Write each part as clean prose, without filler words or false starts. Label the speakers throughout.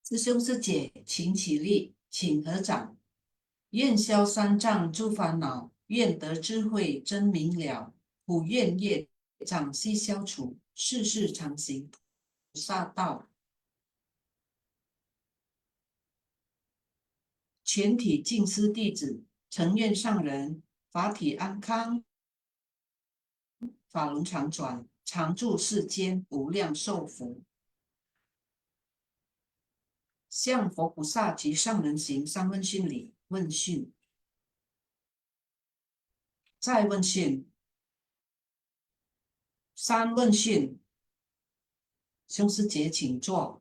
Speaker 1: 师兄师姐，请起立，请合掌。愿消三障诸烦恼，愿得智慧真明了。普愿业障悉消除，世世常行菩萨道。全体净师弟子，诚愿上人法体安康，法轮常转，常住世间，无量寿福。向佛菩萨及上人行三问讯礼。问讯，再问讯，三问讯。兄师姐，请坐。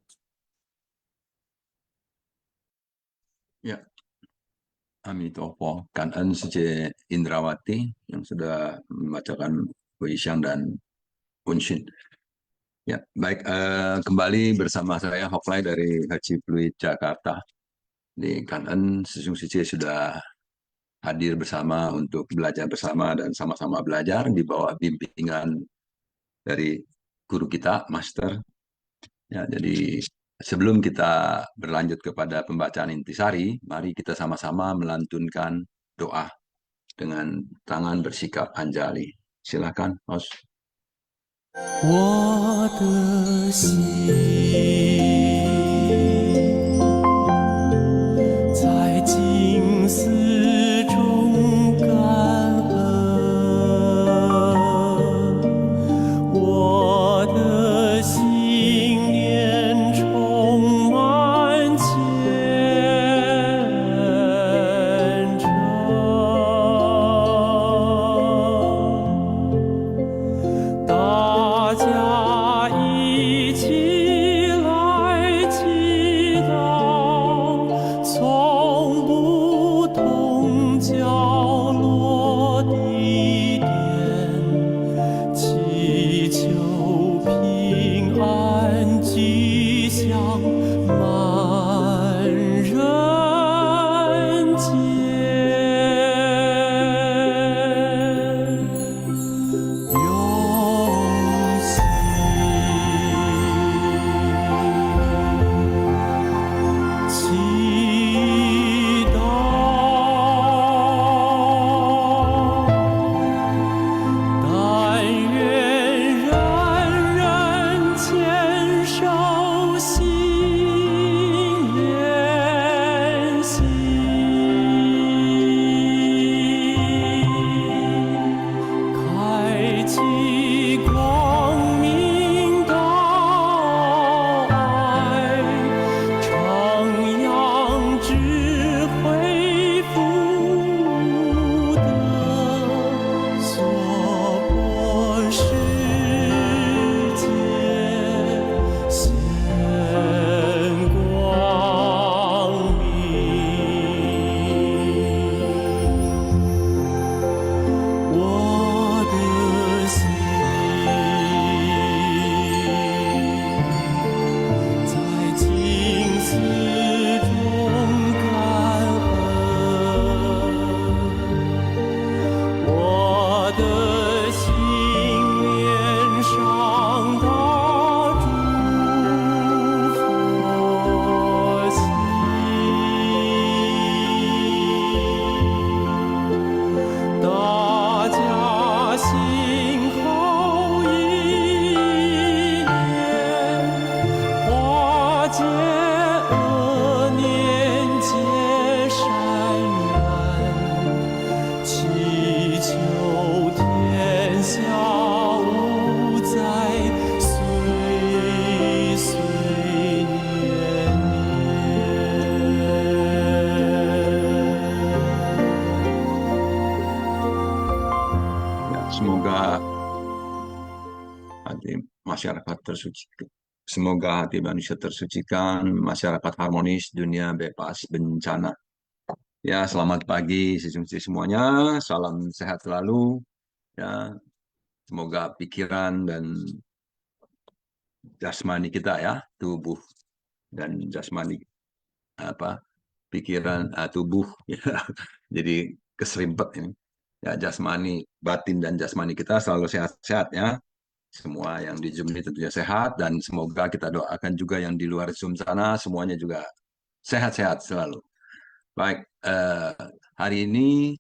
Speaker 2: Ya, Amitopo, Kanan Suci Indrawati yang sudah membacakan Weishan dan Unshin. Ya, baik, kembali bersama saya Hoplai dari Haji Pluit Jakarta. Di Kanan Sesung Suci sudah hadir bersama untuk belajar bersama dan sama-sama belajar di bawah bimbingan dari guru kita, Master. Ya, jadi sebelum kita berlanjut kepada pembacaan intisari, mari kita sama-sama melantunkan doa dengan tangan bersikap anjali. Silakan, Mas.
Speaker 3: 我的心在静思中感恩，我的心念充满虔诚。大家一起来祈祷，从不同角落地点，祈求平安吉祥满人间。用心祈祷，但愿人人坚守心连心。开启光明道爱，徜徉智慧福德，娑婆世界显光明。我的心在静思中感恩，我的心面上大诸佛心。大家心口意念，化解恶念结善缘，祈求天下无灾，岁岁年年。
Speaker 2: Semoga hati masyarakat tersucikan. Semoga hati manusia tersucikan, masyarakat harmonis, dunia bebas bencana. Ya, selamat pagi siswa semuanya. Salam sehat selalu. Ya, semoga pikiran dan jasmani kita ya, tubuh dan jasmani pikiran tubuh ya. Jadi keserimpet ini. Ya, jasmani, batin dan jasmani kita selalu sehat-sehat ya. Semua yang di Zoom ini tentunya sehat, dan semoga kita doakan juga yang di luar Zoom sana semuanya juga sehat-sehat selalu. Baik, hari ini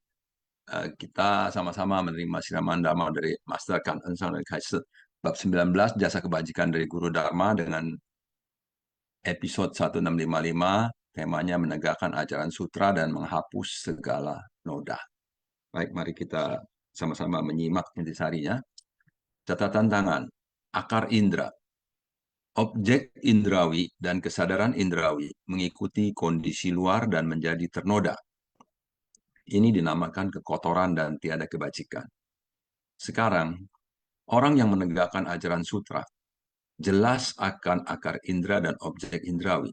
Speaker 2: kita sama-sama menerima siraman Dharma dari Master Kan Ensang dari Kaiser bab 19 jasa kebajikan dari Guru Dharma dengan episode 1655, temanya menegakkan ajaran sutra dan menghapus segala noda. Baik, mari kita sama-sama menyimak intisarinya. Catatan tangan, akar indera. Objek indrawi dan kesadaran indrawi mengikuti kondisi luar dan menjadi ternoda. Ini dinamakan kekotoran dan tiada kebajikan. Sekarang, orang yang menegakkan ajaran sutra jelas akan akar indera dan objek indrawi,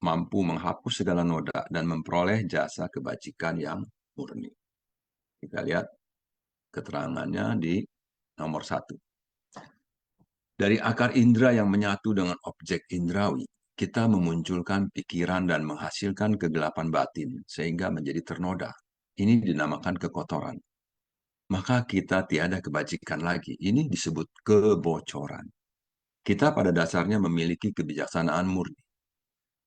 Speaker 2: mampu menghapus segala noda dan memperoleh jasa kebajikan yang murni. Kita lihat keterangannya di nomor 1. Dari akar indera yang menyatu dengan objek indrawi, kita memunculkan pikiran dan menghasilkan kegelapan batin sehingga menjadi ternoda. Ini dinamakan kekotoran. Maka kita tiada kebajikan lagi. Ini disebut kebocoran. Kita pada dasarnya memiliki kebijaksanaan murni.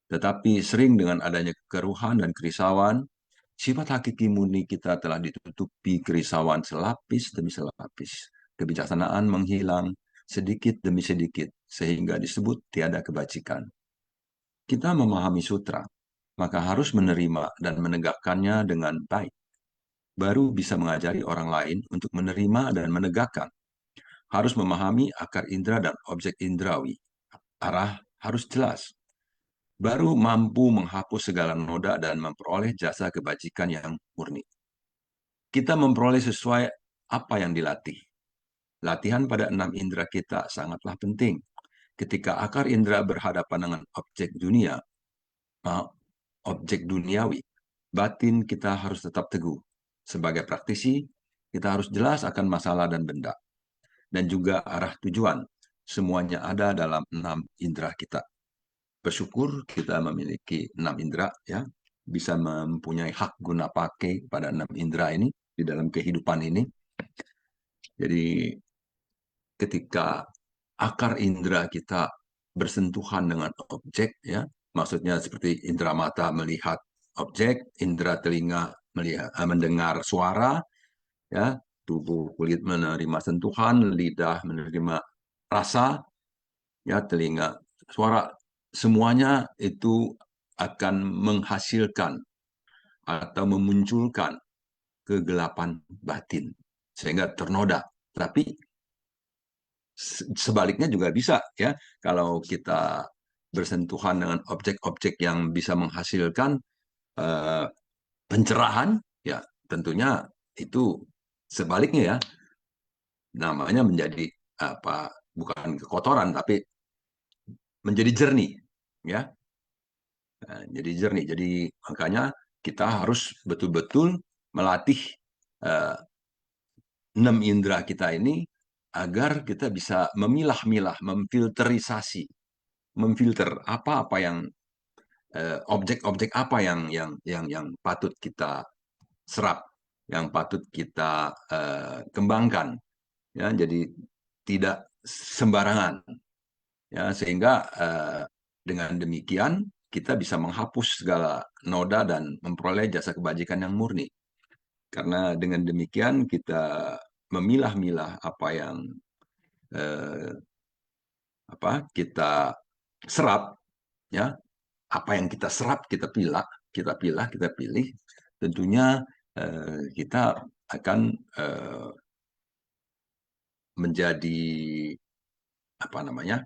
Speaker 2: Tetapi sering dengan adanya kekeruhan dan kerisauan, sifat hakiki murni kita telah ditutupi kerisauan selapis demi selapis. Kebijaksanaan menghilang sedikit demi sedikit, sehingga disebut tiada kebajikan. Kita memahami sutra, maka harus menerima dan menegakkannya dengan baik. Baru bisa mengajari orang lain untuk menerima dan menegakkan. Harus memahami akar indera dan objek indrawi. Arah harus jelas. Baru mampu menghapus segala noda dan memperoleh jasa kebajikan yang murni. Kita memperoleh sesuai apa yang dilatih. Latihan pada 6 indera kita sangatlah penting. Ketika akar indera berhadapan dengan objek dunia, objek duniawi, batin kita harus tetap teguh. Sebagai praktisi, kita harus jelas akan masalah dan benda. Dan juga arah tujuan. Semuanya ada dalam 6 indera kita. Bersyukur kita memiliki 6 indera, ya, bisa mempunyai hak guna pakai pada 6 indera ini di dalam kehidupan ini. Jadi ketika akar indera kita bersentuhan dengan objek, ya, maksudnya seperti indera mata melihat objek, indera telinga melihat, mendengar suara, ya, tubuh kulit menerima sentuhan, lidah menerima rasa, ya, telinga suara, semuanya itu akan menghasilkan atau memunculkan kegelapan batin sehingga ternoda. Tapi sebaliknya juga bisa, ya, kalau kita bersentuhan dengan objek-objek yang bisa menghasilkan pencerahan, ya tentunya itu sebaliknya, ya, namanya menjadi apa, bukan kekotoran tapi menjadi jernih, ya. Nah, jadi jernih. Jadi makanya kita harus betul-betul melatih 6 indera kita ini agar kita bisa memilah-milah, memfilterisasi, memfilter apa-apa yang objek-objek apa yang patut kita serap, yang patut kita kembangkan, ya. Jadi tidak sembarangan, ya, sehingga dengan demikian kita bisa menghapus segala noda dan memperoleh jasa kebajikan yang murni. Karena dengan demikian kita memilah-milah apa yang kita serap, ya, apa yang kita serap kita pilih, tentunya kita akan menjadi apa namanya,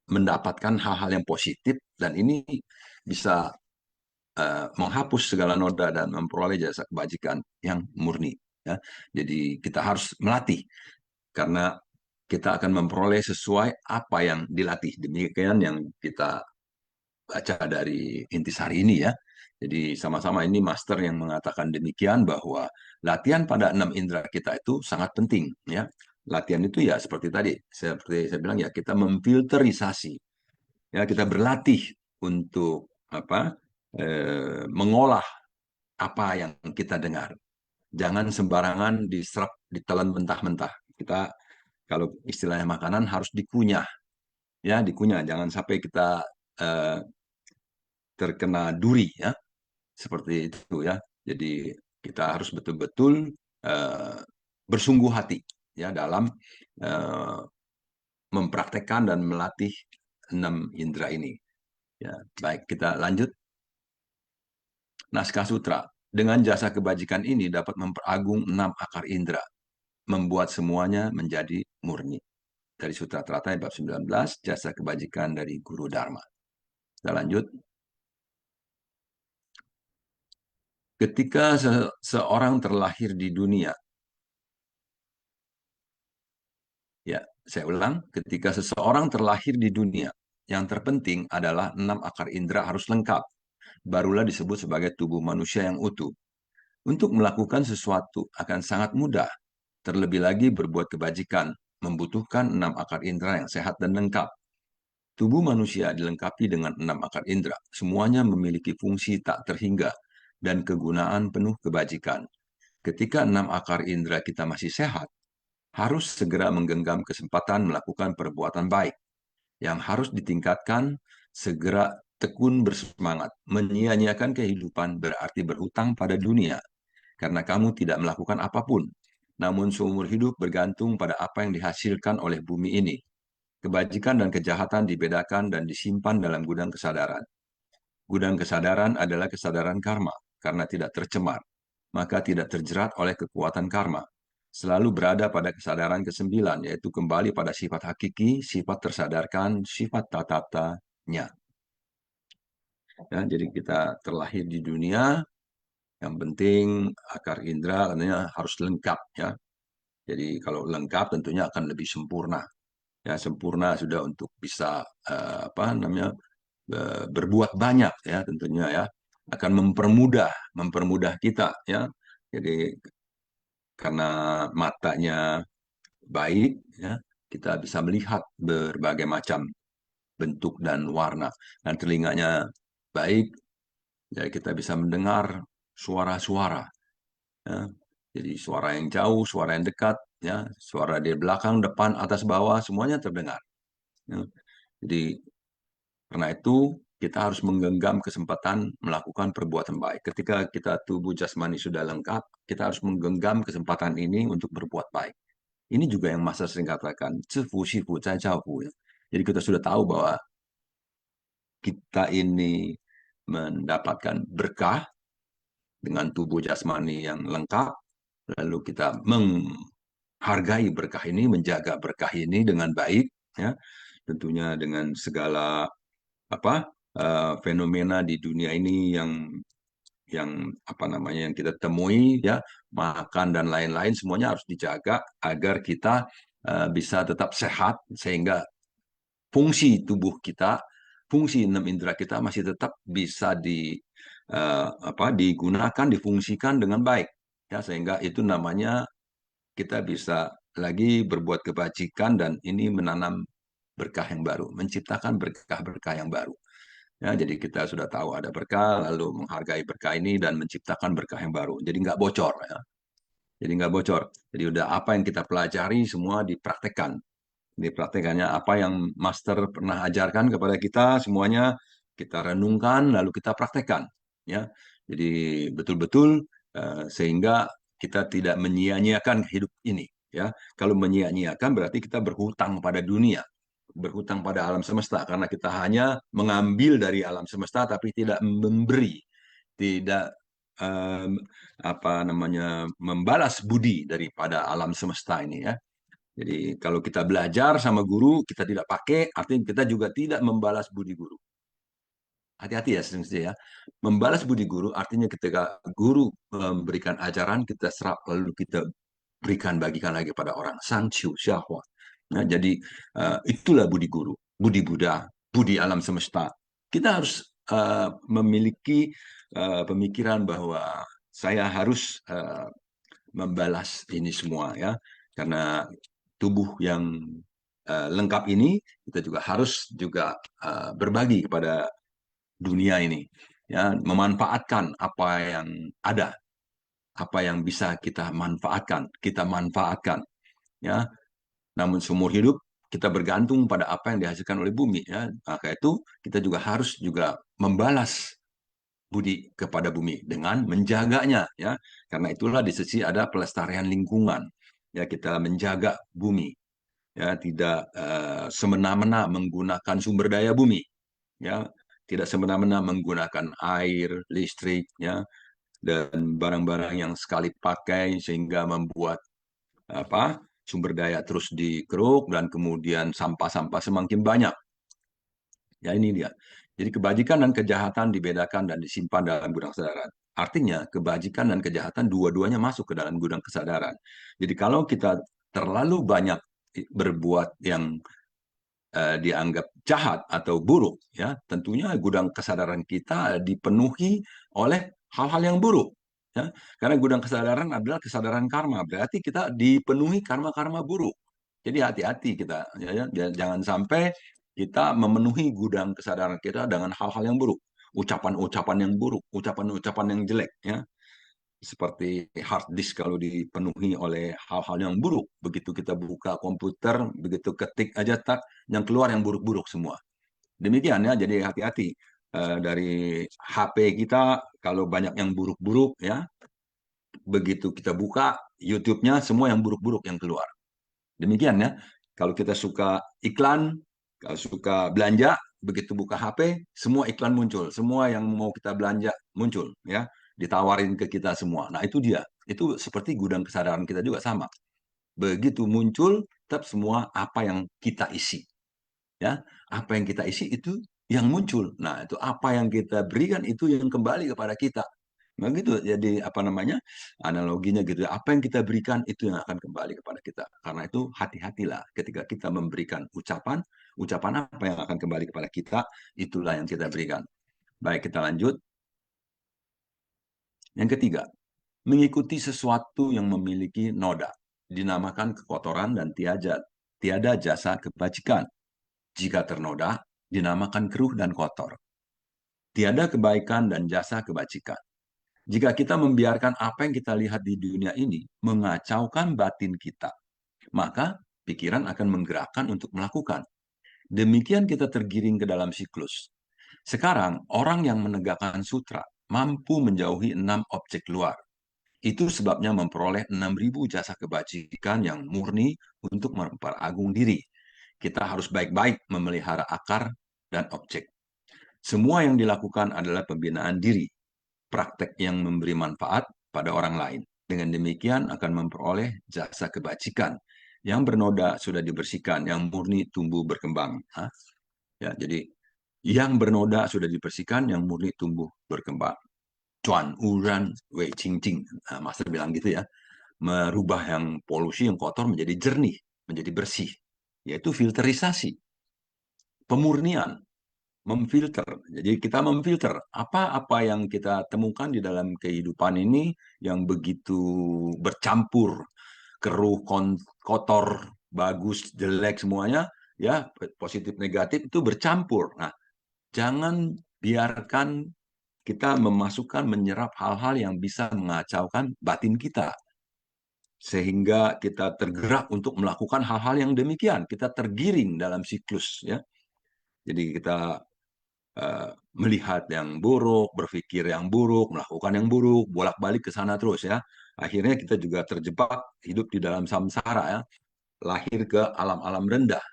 Speaker 2: mendapatkan hal-hal yang positif, dan ini bisa menghapus segala noda dan memperoleh jasa kebajikan yang murni, ya. Jadi kita harus melatih karena kita akan memperoleh sesuai apa yang dilatih. Demikian yang kita baca dari intisari ini, ya. Jadi sama-sama ini master yang mengatakan demikian, bahwa latihan pada 6 indera kita itu sangat penting, ya. Latihan itu ya seperti tadi, seperti saya bilang, ya, kita memfilterisasi, ya, kita berlatih untuk mengolah apa yang kita dengar. Jangan sembarangan diserap, ditelan mentah-mentah. Kita Kalau istilahnya makanan harus dikunyah, ya dikunyah. Jangan sampai kita terkena duri, ya seperti itu ya. Jadi kita harus betul-betul bersungguh hati ya dalam mempraktekkan dan melatih 6 indera ini. Ya, baik, kita lanjut. Naskah Sutra. Dengan jasa kebajikan ini dapat memperagung 6 akar indera, membuat semuanya menjadi murni. Dari Sutra Teratai bab 19, jasa kebajikan dari Guru Dharma. Kita lanjut. Ketika seorang terlahir di dunia, ya, saya ulang, ketika seseorang terlahir di dunia, yang terpenting adalah 6 akar indera harus lengkap, barulah disebut sebagai tubuh manusia yang utuh. Untuk melakukan sesuatu akan sangat mudah, terlebih lagi berbuat kebajikan, membutuhkan 6 akar indera yang sehat dan lengkap. Tubuh manusia dilengkapi dengan 6 akar indera, semuanya memiliki fungsi tak terhingga dan kegunaan penuh kebajikan. Ketika 6 akar indera kita masih sehat, harus segera menggenggam kesempatan melakukan perbuatan baik. Yang harus ditingkatkan, segera tekun bersemangat. Menyia-nyiakan kehidupan berarti berhutang pada dunia, karena kamu tidak melakukan apapun. Namun seumur hidup bergantung pada apa yang dihasilkan oleh bumi ini. Kebajikan dan kejahatan dibedakan dan disimpan dalam gudang kesadaran. Gudang kesadaran adalah kesadaran karma, karena tidak tercemar, maka tidak terjerat oleh kekuatan karma. Selalu berada pada kesadaran ke-9, yaitu kembali pada sifat hakiki, sifat tersadarkan, sifat tatatanya. Ya, jadi kita terlahir di dunia, yang penting akar indera katanya harus lengkap, ya. Jadi kalau lengkap tentunya akan lebih sempurna. Ya, sempurna sudah untuk bisa berbuat banyak, ya tentunya, ya akan mempermudah kita, ya. Jadi karena matanya baik, ya kita bisa melihat berbagai macam bentuk dan warna, dan telinganya baik, jadi kita bisa mendengar suara-suara, ya. Jadi suara yang jauh, suara yang dekat, ya suara di belakang, depan, atas, bawah, semuanya terdengar, ya. Jadi karena itu kita harus menggenggam kesempatan melakukan perbuatan baik. Ketika kita tubuh jasmani sudah lengkap, kita harus menggenggam kesempatan ini untuk berbuat baik. Ini juga yang Master sering katakan, 知福惜福在教福. Jadi kita sudah tahu bahwa kita ini mendapatkan berkah dengan tubuh jasmani yang lengkap, lalu kita menghargai berkah ini, menjaga berkah ini dengan baik, ya tentunya dengan segala fenomena di dunia ini yang yang kita temui, ya makan dan lain-lain semuanya harus dijaga agar kita bisa tetap sehat, sehingga fungsi tubuh kita, fungsi 6 indera kita masih tetap bisa digunakan, difungsikan dengan baik, ya sehingga itu namanya kita bisa lagi berbuat kebajikan, dan ini menanam berkah yang baru, menciptakan berkah-berkah yang baru. Ya, jadi kita sudah tahu ada berkah, lalu menghargai berkah ini dan menciptakan berkah yang baru. Jadi nggak bocor, ya. Jadi nggak bocor. Jadi udah apa yang kita pelajari semua dipraktekkan. Dipraktekannya apa yang Master pernah ajarkan kepada kita, semuanya kita renungkan lalu kita praktekkan. Ya, jadi betul-betul sehingga kita tidak menyia-nyiakan hidup ini. Ya, kalau menyia-nyiakan berarti kita berhutang pada dunia, berhutang pada alam semesta, karena kita hanya mengambil dari alam semesta tapi tidak memberi, tidak membalas budi daripada alam semesta ini, ya. Jadi kalau kita belajar sama guru kita tidak pakai, artinya kita juga tidak membalas budi guru. Hati-hati ya, ya. Membalas budi guru artinya ketika guru memberikan ajaran kita serap lalu kita bagikan lagi pada orang. Sangqiu xiahua. Nah, jadi itulah budi guru, budi Buddha, budi alam semesta. Kita harus memiliki pemikiran bahwa saya harus membalas ini semua, ya, karena tubuh yang lengkap ini kita juga harus berbagi kepada dunia ini, ya, memanfaatkan apa yang ada, apa yang bisa kita manfaatkan, ya. Namun seumur hidup kita bergantung pada apa yang dihasilkan oleh bumi, ya. Maka itu kita juga harus juga membalas budi kepada bumi dengan menjaganya, ya. Karena itulah di sisi ada pelestarian lingkungan, ya, kita menjaga bumi, ya, tidak semena-mena menggunakan sumber daya bumi, ya, tidak semena-mena menggunakan air, listrik, ya, dan barang-barang yang sekali pakai sehingga membuat sumber daya terus dikeruk dan kemudian sampah-sampah semakin banyak. Ya, ini dia. Jadi kebajikan dan kejahatan dibedakan dan disimpan dalam gudang kesadaran. Artinya kebajikan dan kejahatan dua-duanya masuk ke dalam gudang kesadaran. Jadi kalau kita terlalu banyak berbuat yang dianggap jahat atau buruk, ya tentunya gudang kesadaran kita dipenuhi oleh hal-hal yang buruk, ya. Karena gudang kesadaran adalah kesadaran karma, berarti kita dipenuhi karma-karma buruk. Jadi hati-hati kita, ya, jangan sampai kita memenuhi gudang kesadaran kita dengan hal-hal yang buruk, ucapan-ucapan yang buruk, ucapan-ucapan yang jelek, ya. Seperti hard disk kalau dipenuhi oleh hal-hal yang buruk. Begitu kita buka komputer, begitu ketik aja tak, yang keluar yang buruk-buruk semua. Demikian, ya, jadi hati-hati. Dari HP kita kalau banyak yang buruk-buruk, ya, begitu kita buka YouTube-nya semua yang buruk-buruk yang keluar. Demikian, ya. Kalau kita suka iklan, kalau suka belanja, begitu buka HP, semua iklan muncul, semua yang mau kita belanja muncul, ya, ditawarin ke kita semua. Nah, itu dia. Itu seperti gudang kesadaran kita juga sama. Begitu muncul, tetap semua apa yang kita isi, ya, apa yang kita isi itu yang muncul. Nah, itu apa yang kita berikan itu yang kembali kepada kita. Nah, gitu. Jadi apa namanya, analoginya gitu. Apa yang kita berikan itu yang akan kembali kepada kita. Karena itu hati-hatilah ketika kita memberikan ucapan, ucapan apa yang akan kembali kepada kita, itulah yang kita berikan. Baik, kita lanjut. Yang ketiga, mengikuti sesuatu yang memiliki noda, dinamakan kekotoran dan tiada jasa kebajikan. Jika ternoda, dinamakan keruh dan kotor. Tiada kebaikan dan jasa kebajikan. Jika kita membiarkan apa yang kita lihat di dunia ini mengacaukan batin kita, maka pikiran akan menggerakkan untuk melakukan. Demikian kita tergiring ke dalam siklus. Sekarang, orang yang menegakkan sutra mampu menjauhi 6 objek luar. Itu sebabnya memperoleh 6.000 jasa kebajikan yang murni untuk memperagung diri. Kita harus baik-baik memelihara akar dan objek. Semua yang dilakukan adalah pembinaan diri, praktek yang memberi manfaat pada orang lain. Dengan demikian akan memperoleh jasa kebajikan. Yang bernoda sudah dibersihkan, yang murni tumbuh berkembang. Ya, jadi yang bernoda sudah dibersihkan, yang murni tumbuh berkembang. Cuan uran wei cing cing. Nah, Master bilang gitu, ya. Merubah yang polusi, yang kotor menjadi jernih, menjadi bersih. Yaitu filterisasi. Pemurnian. Memfilter. Jadi kita memfilter apa-apa yang kita temukan di dalam kehidupan ini yang begitu bercampur, keruh, kotor, bagus, jelek semuanya, ya, positif negatif itu bercampur. Nah, jangan biarkan kita memasukkan, menyerap hal-hal yang bisa mengacaukan batin kita. Sehingga kita tergerak untuk melakukan hal-hal yang demikian. Kita tergiring dalam siklus, ya. Jadi kita melihat yang buruk, berpikir yang buruk, melakukan yang buruk, bolak-balik ke sana terus, ya. Akhirnya kita juga terjebak hidup di dalam samsara, ya. Lahir ke alam-alam rendah.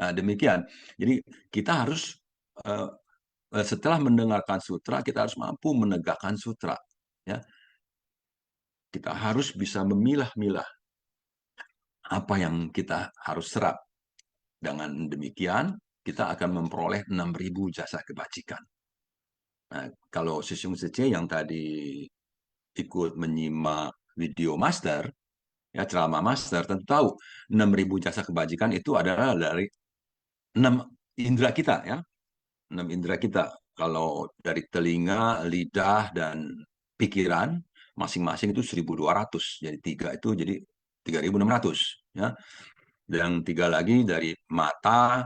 Speaker 2: Nah, demikian. Jadi kita harus setelah mendengarkan sutra, kita harus mampu menegakkan sutra, ya. Kita harus bisa memilah-milah apa yang kita harus serap. Dengan demikian, kita akan memperoleh 6.000 jasa kebajikan. Nah, kalau Sisyung Sece yang tadi ikut menyimak video Master, ya, ceramah Master, tentu tahu 6.000 jasa kebajikan itu adalah dari 6 indera kita, ya. 6 indera kita. Kalau dari telinga, lidah, dan pikiran, masing-masing itu 1.200. Jadi 3 itu jadi 3.600. Ya. Dan 3 lagi dari mata,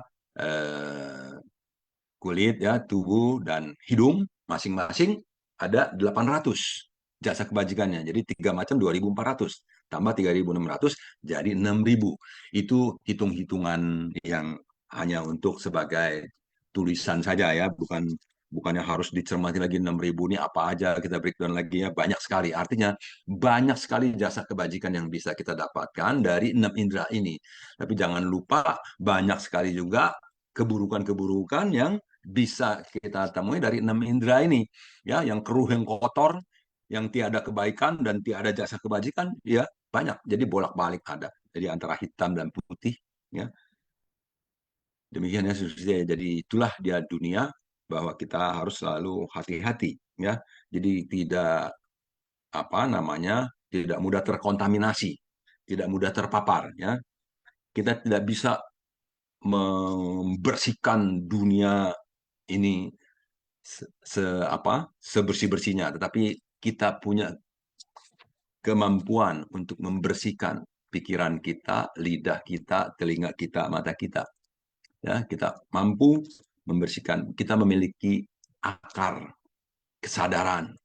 Speaker 2: kulit, ya, tubuh, dan hidung, masing-masing ada 800 jasa kebajikannya. Jadi 3 macam 2.400. tambah 3.600 jadi 6.000. Itu hitung-hitungan yang hanya untuk sebagai tulisan saja ya, bukannya harus dicermati lagi 6.000 ini apa aja, kita breakdown lagi ya, banyak sekali. Artinya banyak sekali jasa kebajikan yang bisa kita dapatkan dari 6 indera ini. Tapi jangan lupa banyak sekali juga keburukan-keburukan yang bisa kita temui dari 6 indera ini. Ya, yang keruh, yang kotor, yang tiada kebaikan dan tiada jasa kebajikan, ya banyak. Jadi bolak-balik ada. Jadi antara hitam dan putih, ya. Demikian ya, Susi. Jadi itulah dia dunia, bahwa kita harus selalu hati-hati, ya. Jadi tidak tidak mudah terkontaminasi, tidak mudah terpapar, ya. Kita tidak bisa membersihkan dunia ini sebersih-bersihnya, tetapi kita punya kemampuan untuk membersihkan pikiran kita, lidah kita, telinga kita, mata kita. Ya, kita mampu membersihkan, kita memiliki akar kesadaran.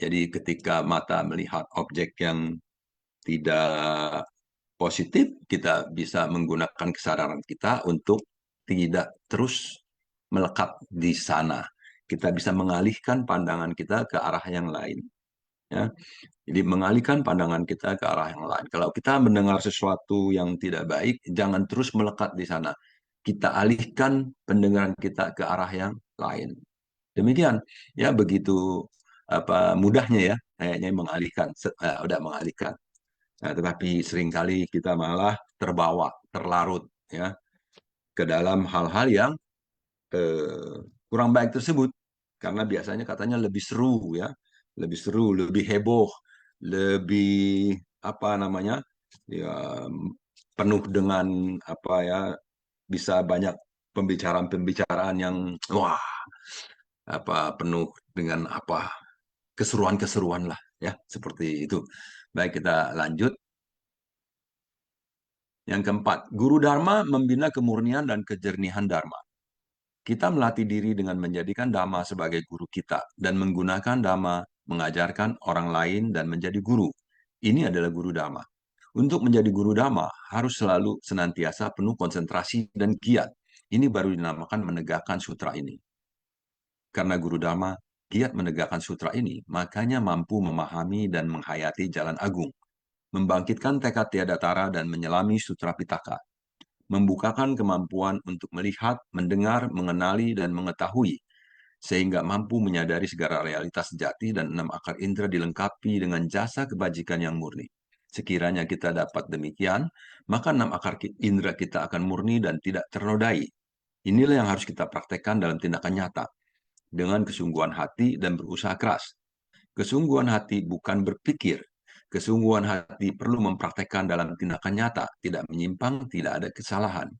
Speaker 2: Jadi ketika mata melihat objek yang tidak positif, kita bisa menggunakan kesadaran kita untuk tidak terus melekat di sana. Kita bisa mengalihkan pandangan kita ke arah yang lain. Ya. Jadi mengalihkan pandangan kita ke arah yang lain. Kalau kita mendengar sesuatu yang tidak baik, jangan terus melekat di sana. Kita alihkan pendengaran kita ke arah yang lain. Demikian, ya begitu mudahnya ya, kayaknya mengalihkan, udah mengalihkan. Nah, tetapi seringkali kita malah terbawa, terlarut ya ke dalam hal-hal yang kurang baik tersebut, karena biasanya katanya lebih seru ya, lebih seru, lebih heboh, lebih ya penuh dengan bisa banyak pembicaraan-pembicaraan yang wah penuh dengan keseruan-keseruan lah ya, seperti itu. Baik, kita lanjut. Yang keempat, guru Dharma membina kemurnian dan kejernihan Dharma. Kita melatih diri dengan menjadikan Dhamma sebagai guru kita dan menggunakan Dhamma mengajarkan orang lain dan menjadi guru. Ini adalah guru Dhamma. Untuk menjadi guru Dhamma harus selalu senantiasa penuh konsentrasi dan giat. Ini baru dinamakan menegakkan sutra ini. Karena guru Dhamma giat menegakkan sutra ini, makanya mampu memahami dan menghayati jalan agung, membangkitkan tekad tiada tara dan menyelami sutra Pitaka, membukakan kemampuan untuk melihat, mendengar, mengenali, dan mengetahui, sehingga mampu menyadari segala realitas sejati dan 6 akar indera dilengkapi dengan jasa kebajikan yang murni. Sekiranya kita dapat demikian, maka 6 akar indera kita akan murni dan tidak ternodai. Inilah yang harus kita praktekkan dalam tindakan nyata, dengan kesungguhan hati dan berusaha keras. Kesungguhan hati bukan berpikir. Kesungguhan hati perlu mempraktekkan dalam tindakan nyata, tidak menyimpang, tidak ada kesalahan.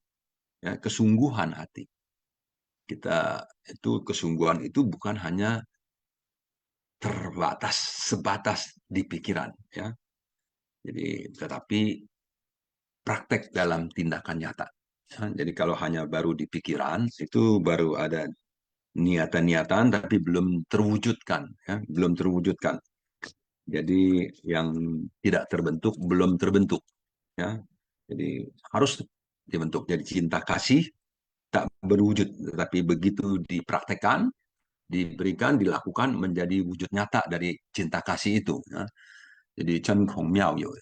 Speaker 2: Ya, kesungguhan hati. Kesungguhan itu bukan hanya sebatas di pikiran, ya. Jadi, tetapi praktek dalam tindakan nyata. Jadi kalau hanya baru di pikiran, itu baru ada niatan-niatan tapi belum terwujudkan, ya, belum terwujudkan. Jadi yang tidak terbentuk belum terbentuk, ya. Jadi harus dibentuk. Jadi cinta kasih tak berwujud, tapi begitu dipraktekkan, diberikan, dilakukan menjadi wujud nyata dari cinta kasih itu. Ya. Jadi Chen Kong Miao Yo.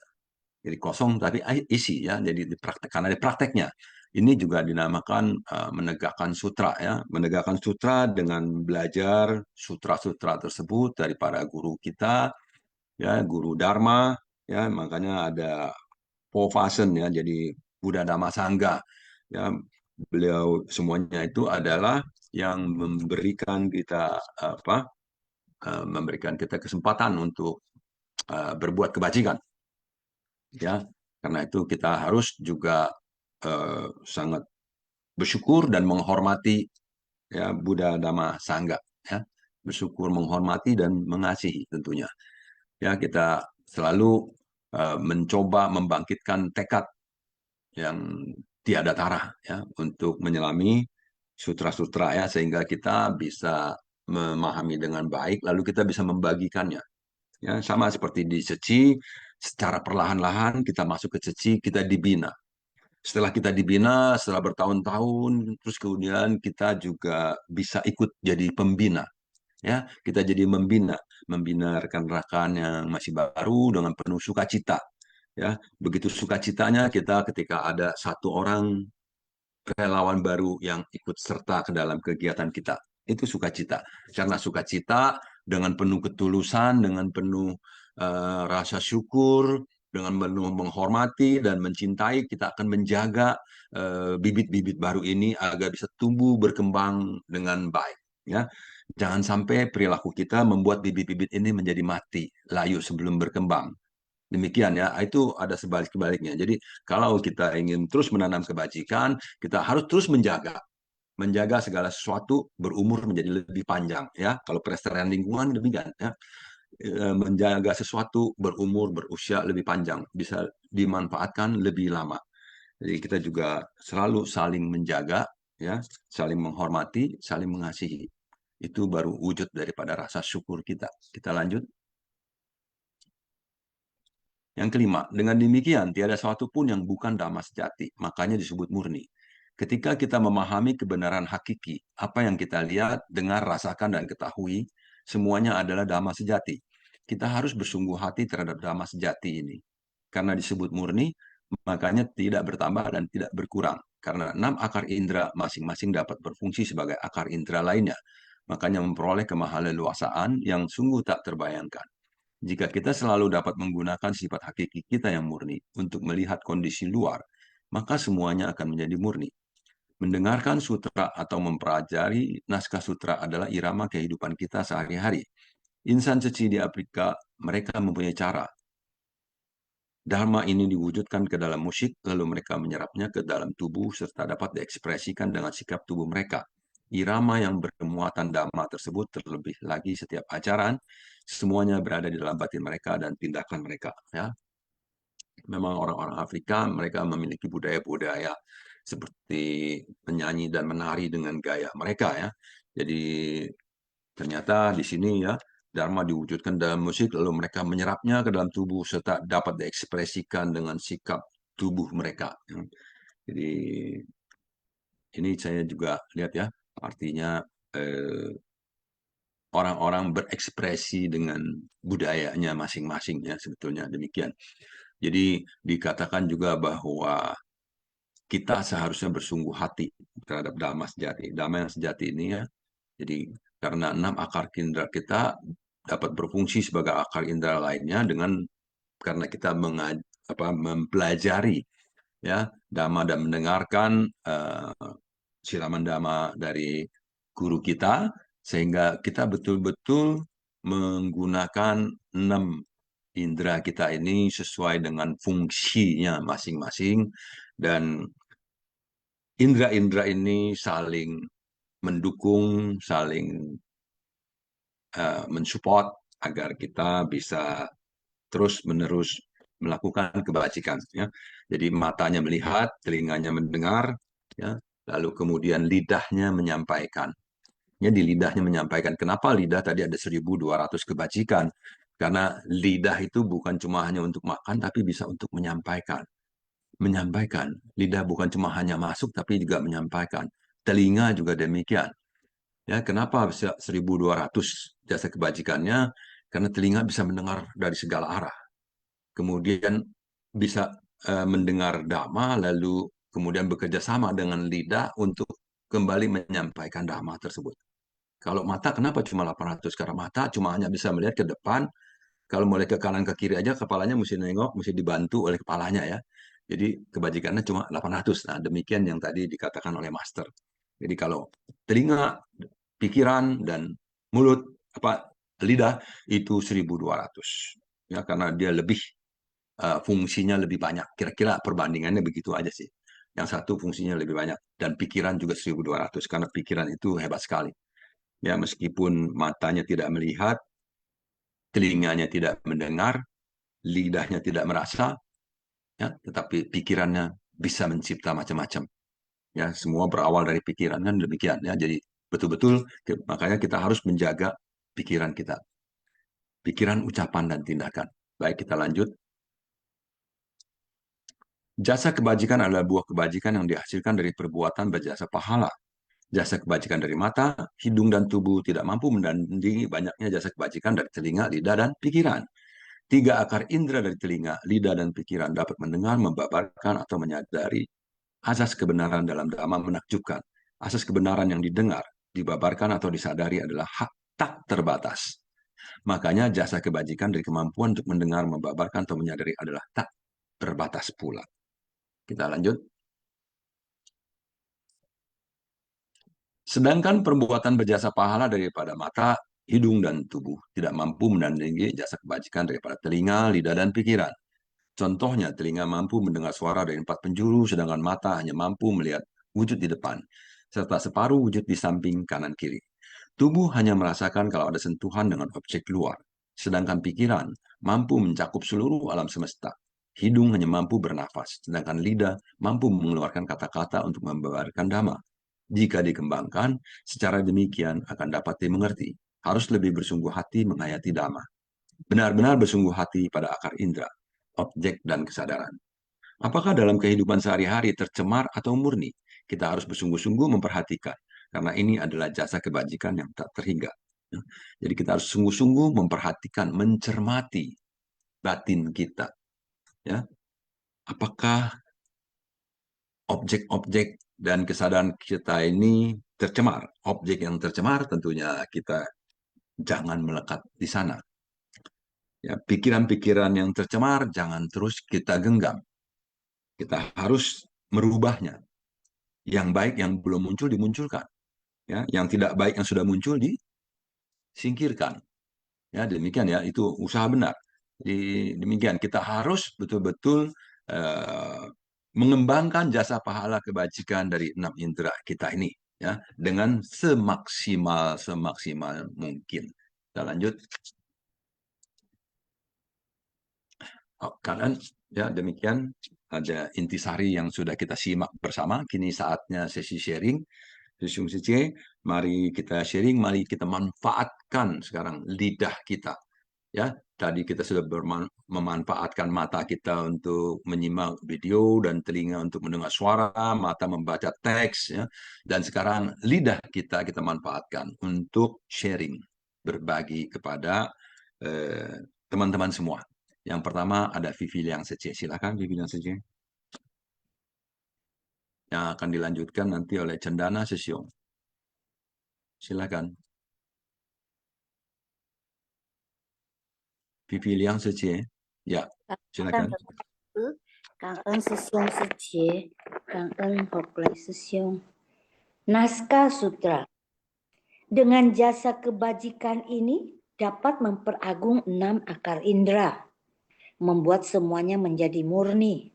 Speaker 2: Jadi kosong tapi isi ya. Jadi dipraktekkan, ada prakteknya. Ini juga dinamakan menegakkan sutra ya, menegakkan sutra dengan belajar sutra-sutra tersebut dari para guru kita ya, guru Dharma ya, makanya ada Pofasen ya, jadi Buddha Dhamma Sangha ya, beliau semuanya itu adalah yang memberikan kita memberikan kita kesempatan untuk berbuat kebajikan ya. Karena itu kita harus juga sangat bersyukur dan menghormati ya Buddha Dhamma Sangha ya, bersyukur, menghormati dan mengasihi tentunya ya. Kita selalu mencoba membangkitkan tekad yang tiada tara ya untuk menyelami sutra-sutra ya, sehingga kita bisa memahami dengan baik lalu kita bisa membagikannya ya, sama seperti di Seci secara perlahan-lahan kita masuk ke ceci, kita dibina. Setelah kita dibina, setelah bertahun-tahun, terus kemudian kita juga bisa ikut jadi pembina. Ya, kita jadi membina rekan-rekan yang masih baru dengan penuh sukacita. Ya, begitu sukacitanya kita ketika ada satu orang relawan baru yang ikut serta ke dalam kegiatan kita. Itu sukacita. Karena sukacita dengan penuh ketulusan, dengan penuh rasa syukur, dengan penuh menghormati dan mencintai, kita akan menjaga bibit-bibit baru ini agar bisa tumbuh berkembang dengan baik. Ya, jangan sampai perilaku kita membuat bibit-bibit ini menjadi mati, layu sebelum berkembang. Demikian ya, itu ada sebalik-kebaliknya. Jadi kalau kita ingin terus menanam kebajikan, kita harus terus menjaga segala sesuatu berumur menjadi lebih panjang ya. Kalau pelestarian lingkungan demikian ya. Menjaga sesuatu berumur berusia lebih panjang, bisa dimanfaatkan lebih lama. Jadi kita juga selalu saling menjaga ya, saling menghormati, saling mengasihi. Itu baru wujud daripada rasa syukur kita. Kita lanjut. Yang kelima, dengan demikian tiada sesuatu pun yang bukan dhamma sejati, makanya disebut murni. Ketika kita memahami kebenaran hakiki, apa yang kita lihat, dengar, rasakan, dan ketahui, semuanya adalah dhamma sejati. Kita harus bersungguh hati terhadap dhamma sejati ini. Karena disebut murni, makanya tidak bertambah dan tidak berkurang. Karena 6 akar indera masing-masing dapat berfungsi sebagai akar indera lainnya. Makanya memperoleh kemahaluasaan yang sungguh tak terbayangkan. Jika kita selalu dapat menggunakan sifat hakiki kita yang murni untuk melihat kondisi luar, maka semuanya akan menjadi murni. Mendengarkan sutra atau mempelajari naskah sutra adalah irama kehidupan kita sehari-hari. Insan suci di Afrika, mereka mempunyai cara. Dharma ini diwujudkan ke dalam musik, lalu mereka menyerapnya ke dalam tubuh serta dapat diekspresikan dengan sikap tubuh mereka. Irama yang bermuatan dhamma tersebut terlebih lagi setiap ajaran, semuanya berada di dalam batin mereka dan tindakan mereka. Ya, memang orang-orang Afrika mereka memiliki budaya-budaya seperti menyanyi dan menari dengan gaya mereka ya. Jadi ternyata di sini ya Dharma diwujudkan dalam musik lalu mereka menyerapnya ke dalam tubuh serta dapat diekspresikan dengan sikap tubuh mereka. Ya. Jadi ini saya juga lihat ya artinya orang-orang berekspresi dengan budayanya masing-masing ya sebetulnya demikian. Jadi dikatakan juga bahwa kita seharusnya bersungguh hati terhadap dhamma sejati. Dhamma yang sejati ini ya. Jadi karena 6 akar indera kita dapat berfungsi sebagai akar indera lainnya dengan karena kita mempelajari ya dhamma dan mendengarkan siraman dhamma dari guru kita sehingga kita betul-betul menggunakan 6 indera kita ini sesuai dengan fungsinya masing-masing dan indera-indera ini saling mendukung, saling mensupport agar kita bisa terus-menerus melakukan kebajikan. Ya. Jadi matanya melihat, telinganya mendengar, ya, lalu kemudian lidahnya menyampaikan. Ya, di lidahnya menyampaikan. Kenapa lidah tadi ada 1.200 kebajikan? Karena lidah itu bukan cuma hanya untuk makan, tapi bisa untuk menyampaikan. Menyampaikan. Lidah bukan cuma hanya masuk, tapi juga menyampaikan. Telinga juga demikian. Ya, kenapa bisa 1.200 jasa kebajikannya? Karena telinga bisa mendengar dari segala arah. Kemudian bisa mendengar dhamma, lalu kemudian bekerja sama dengan lidah untuk kembali menyampaikan dhamma tersebut. Kalau mata kenapa cuma 800? Karena mata cuma hanya bisa melihat ke depan. Kalau mulai ke kanan ke kiri aja kepalanya mesti nengok, mesti dibantu oleh kepalanya ya. Jadi kebajikannya cuma 800. Nah, demikian yang tadi dikatakan oleh master. Jadi kalau telinga, pikiran dan mulut lidah itu 1.200. Ya, karena dia lebih fungsinya lebih banyak. Kira-kira perbandingannya begitu aja sih. Yang satu fungsinya lebih banyak dan pikiran juga 1.200 karena pikiran itu hebat sekali. Ya, meskipun matanya tidak melihat, telinganya tidak mendengar, lidahnya tidak merasa, ya, tetapi pikirannya bisa mencipta macam-macam. Ya, semua berawal dari pikiran kan demikian ya. Jadi betul-betul makanya kita harus menjaga pikiran kita. Pikiran, ucapan dan tindakan. Baik, kita lanjut. Jasa kebajikan adalah buah kebajikan yang dihasilkan dari perbuatan berjasa pahala. Jasa kebajikan dari mata, hidung, dan tubuh tidak mampu menandingi banyaknya jasa kebajikan dari telinga, lidah, dan pikiran. 3 akar indera dari telinga, lidah, dan pikiran dapat mendengar, membabarkan, atau menyadari asas kebenaran dalam dhamma menakjubkan. Asas kebenaran yang didengar, dibabarkan, atau disadari adalah hak tak terbatas. Makanya jasa kebajikan dari kemampuan untuk mendengar, membabarkan, atau menyadari adalah tak terbatas pula. Kita lanjut. Sedangkan perbuatan berjasa pahala daripada mata, hidung, dan tubuh tidak mampu menandingi jasa kebajikan daripada telinga, lidah, dan pikiran. Contohnya, telinga mampu mendengar suara dari 4 penjuru, sedangkan mata hanya mampu melihat wujud di depan, serta separuh wujud di samping kanan kiri. Tubuh hanya merasakan kalau ada sentuhan dengan objek luar, sedangkan pikiran mampu mencakup seluruh alam semesta. Hidung hanya mampu bernafas, sedangkan lidah mampu mengeluarkan kata-kata untuk membabarkan dhamma. Jika dikembangkan, secara demikian akan dapat dimengerti. Harus lebih bersungguh hati menghayati dhamma. Benar-benar bersungguh hati pada akar indera, objek, dan kesadaran. Apakah dalam kehidupan sehari-hari tercemar atau murni? Kita harus bersungguh-sungguh memperhatikan, karena ini adalah jasa kebajikan yang tak terhingga. Jadi kita harus sungguh-sungguh memperhatikan, mencermati batin kita. Ya, apakah objek-objek dan kesadaran kita ini tercemar? Objek yang tercemar tentunya kita jangan melekat di sana. Ya, pikiran-pikiran yang tercemar jangan terus kita genggam. Kita harus merubahnya. Yang baik yang belum muncul dimunculkan. Ya, yang tidak baik yang sudah muncul disingkirkan. Ya, demikian ya, itu usaha benar. Jadi, demikian kita harus betul-betul mengembangkan jasa pahala kebajikan dari 6 indera kita ini ya dengan semaksimal mungkin. Kita lanjut. Kalian ya demikian ada intisari yang sudah kita simak bersama. Kini saatnya sesi sharing. Mari kita sharing, mari kita manfaatkan sekarang lidah kita. Ya, tadi kita sudah memanfaatkan mata kita untuk menyimak video dan telinga untuk mendengar suara, mata membaca teks, ya. Dan sekarang lidah kita manfaatkan untuk sharing, berbagi kepada teman-teman semua. Yang pertama ada Vivi Liang Sece. Silakan Vivi Liang Sece. Yang akan dilanjutkan nanti oleh Cendana Sesiong. Silakan. Vivi Liang Sece. Ya, silakan.
Speaker 4: Cảm ơn sư Siêu sư chế, cảm ơn học lại sư Siêu. Naskah Sutra. Dengan jasa kebajikan ini dapat memperagung 6 akar indera, membuat semuanya menjadi murni.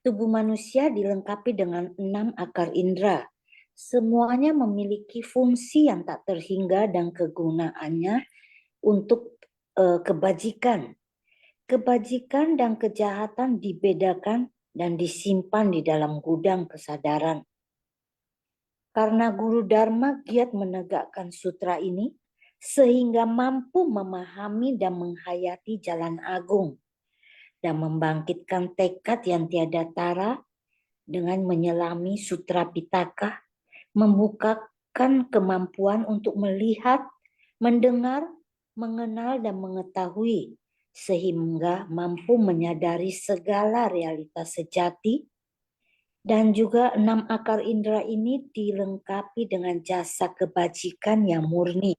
Speaker 4: Tubuh manusia dilengkapi dengan 6 akar indera. Semuanya memiliki fungsi yang tak terhingga dan kegunaannya untuk kebajikan. Kebajikan dan kejahatan dibedakan dan disimpan di dalam gudang kesadaran. Karena Guru Dharma giat menegakkan sutra ini, sehingga mampu memahami dan menghayati jalan agung, dan membangkitkan tekad yang tiada tara dengan menyelami sutra Pitaka, membukakan kemampuan untuk melihat, mendengar, mengenal, dan mengetahui, sehingga mampu menyadari segala realitas sejati. Dan juga 6 akar indera ini dilengkapi dengan jasa kebajikan yang murni.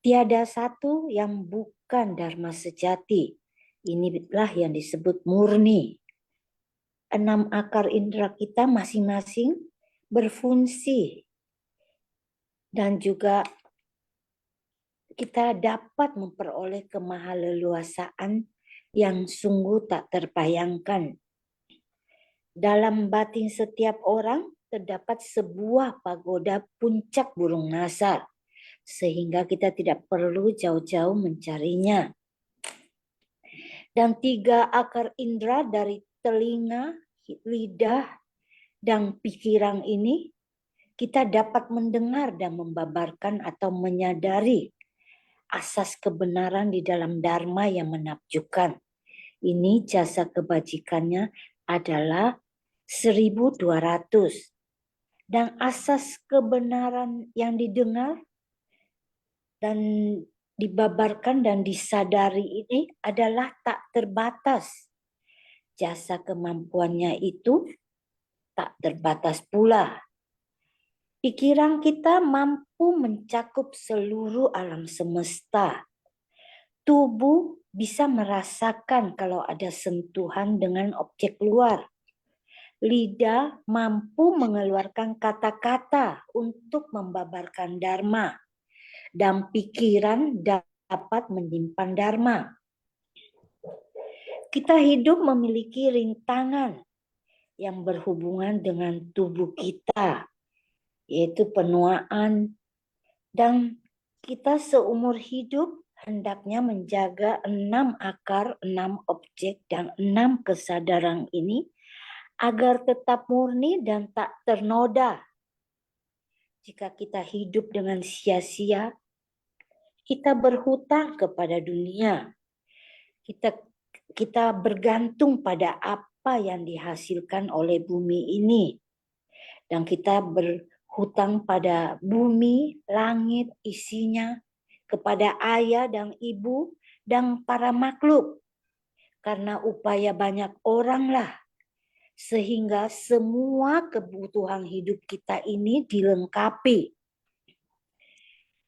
Speaker 4: Tiada satu yang bukan dharma sejati. Inilah yang disebut murni. 6 akar indera kita masing-masing berfungsi. Dan juga kita dapat memperoleh kemahaleluasaan yang sungguh tak terbayangkan. Dalam batin setiap orang terdapat sebuah pagoda puncak burung nasar, sehingga kita tidak perlu jauh-jauh mencarinya. Dan 3 akar indera dari telinga, lidah, dan pikiran ini kita dapat mendengar dan membabarkan atau menyadari asas kebenaran di dalam dharma yang menakjubkan. Ini jasa kebajikannya adalah 1.200. Dan asas kebenaran yang didengar dan dibabarkan dan disadari ini adalah tak terbatas. Jasa kemampuannya itu tak terbatas pula. Pikiran kita mampu mencakup seluruh alam semesta. Tubuh bisa merasakan kalau ada sentuhan dengan objek luar. Lidah mampu mengeluarkan kata-kata untuk membabarkan dharma. Dan pikiran dapat menyimpan dharma. Kita hidup memiliki rintangan yang berhubungan dengan tubuh kita, yaitu penuaan. Dan kita seumur hidup hendaknya menjaga 6 akar, 6 objek, dan 6 kesadaran ini agar tetap murni dan tak ternoda. Jika kita hidup dengan sia-sia, kita berhutang kepada dunia. Kita bergantung pada apa yang dihasilkan oleh bumi ini. Dan kita berhutang pada bumi, langit, isinya, kepada ayah dan ibu, dan para makhluk. Karena upaya banyak oranglah, sehingga semua kebutuhan hidup kita ini dilengkapi.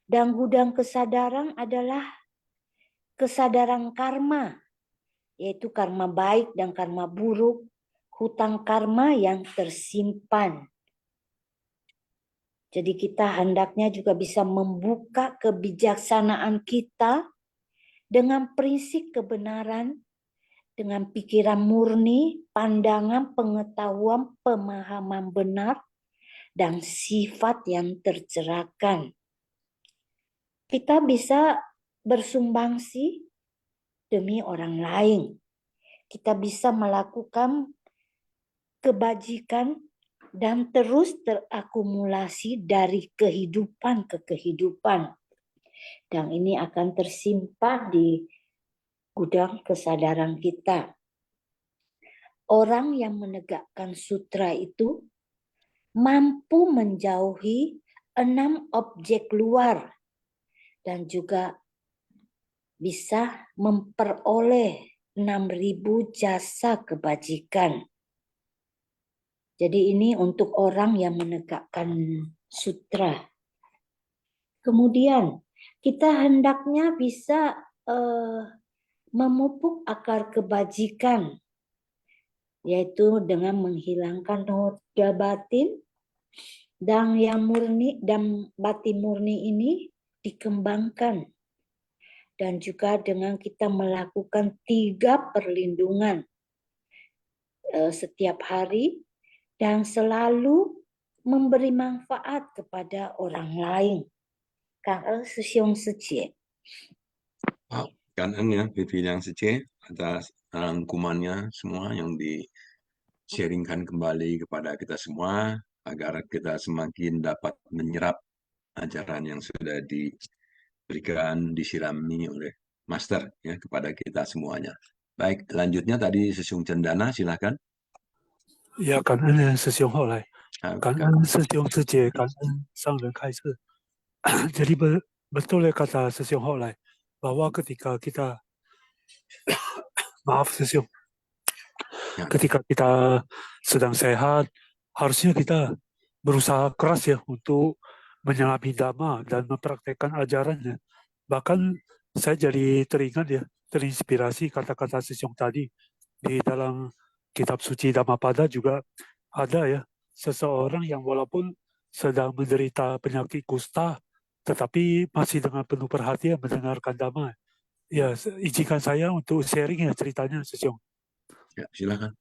Speaker 4: Dan gudang kesadaran adalah kesadaran karma, yaitu karma baik dan karma buruk, hutang karma yang tersimpan. Jadi kita hendaknya juga bisa membuka kebijaksanaan kita dengan prinsip kebenaran, dengan pikiran murni, pandangan, pengetahuan, pemahaman benar, dan sifat yang tercerahkan. Kita bisa bersumbangsi demi orang lain. Kita bisa melakukan kebajikan dan terus terakumulasi dari kehidupan ke kehidupan. Dan ini akan tersimpan di gudang kesadaran kita. Orang yang menegakkan sutra itu mampu menjauhi 6 objek luar dan juga bisa memperoleh 6.000 jasa kebajikan. Jadi ini untuk orang yang menegakkan sutra. Kemudian kita hendaknya bisa memupuk akar kebajikan, yaitu dengan menghilangkan noda batin, dan yang murni dan batin murni ini dikembangkan. Dan juga dengan kita melakukan 3 perlindungan setiap hari dan selalu memberi manfaat kepada orang lain. Cảm ơn sư兄sư姐.
Speaker 2: Kangen ya Vivi yang Sece atas rangkumannya semua yang di-sharingkan kembali kepada kita semua agar kita semakin dapat menyerap ajaran yang sudah diberikan, disirami oleh Master ya kepada kita semuanya. Baik, lanjutnya tadi Sesiung Cendana, silakan.
Speaker 3: 也感恩师兄后来，感恩师兄师姐，感恩上人开示。Jadi betul ya kata sư兄后来, bahwa ketika kita maaf sư兄, ketika kita sedang sehat, harusnya kita berusaha keras ya untuk menyelami dhamma dan mempraktekkan ajarannya. Bahkan saya jadi teringat ya, terinspirasi kata-kata sư兄tadi di dalam kitab suci Dhammapada juga ada ya, seseorang yang walaupun sedang menderita penyakit kusta, tetapi masih dengan penuh perhatian mendengarkan Dhamma. Ya, izinkan saya untuk sharing ya ceritanya, Sesiong.
Speaker 2: Ya, silakan.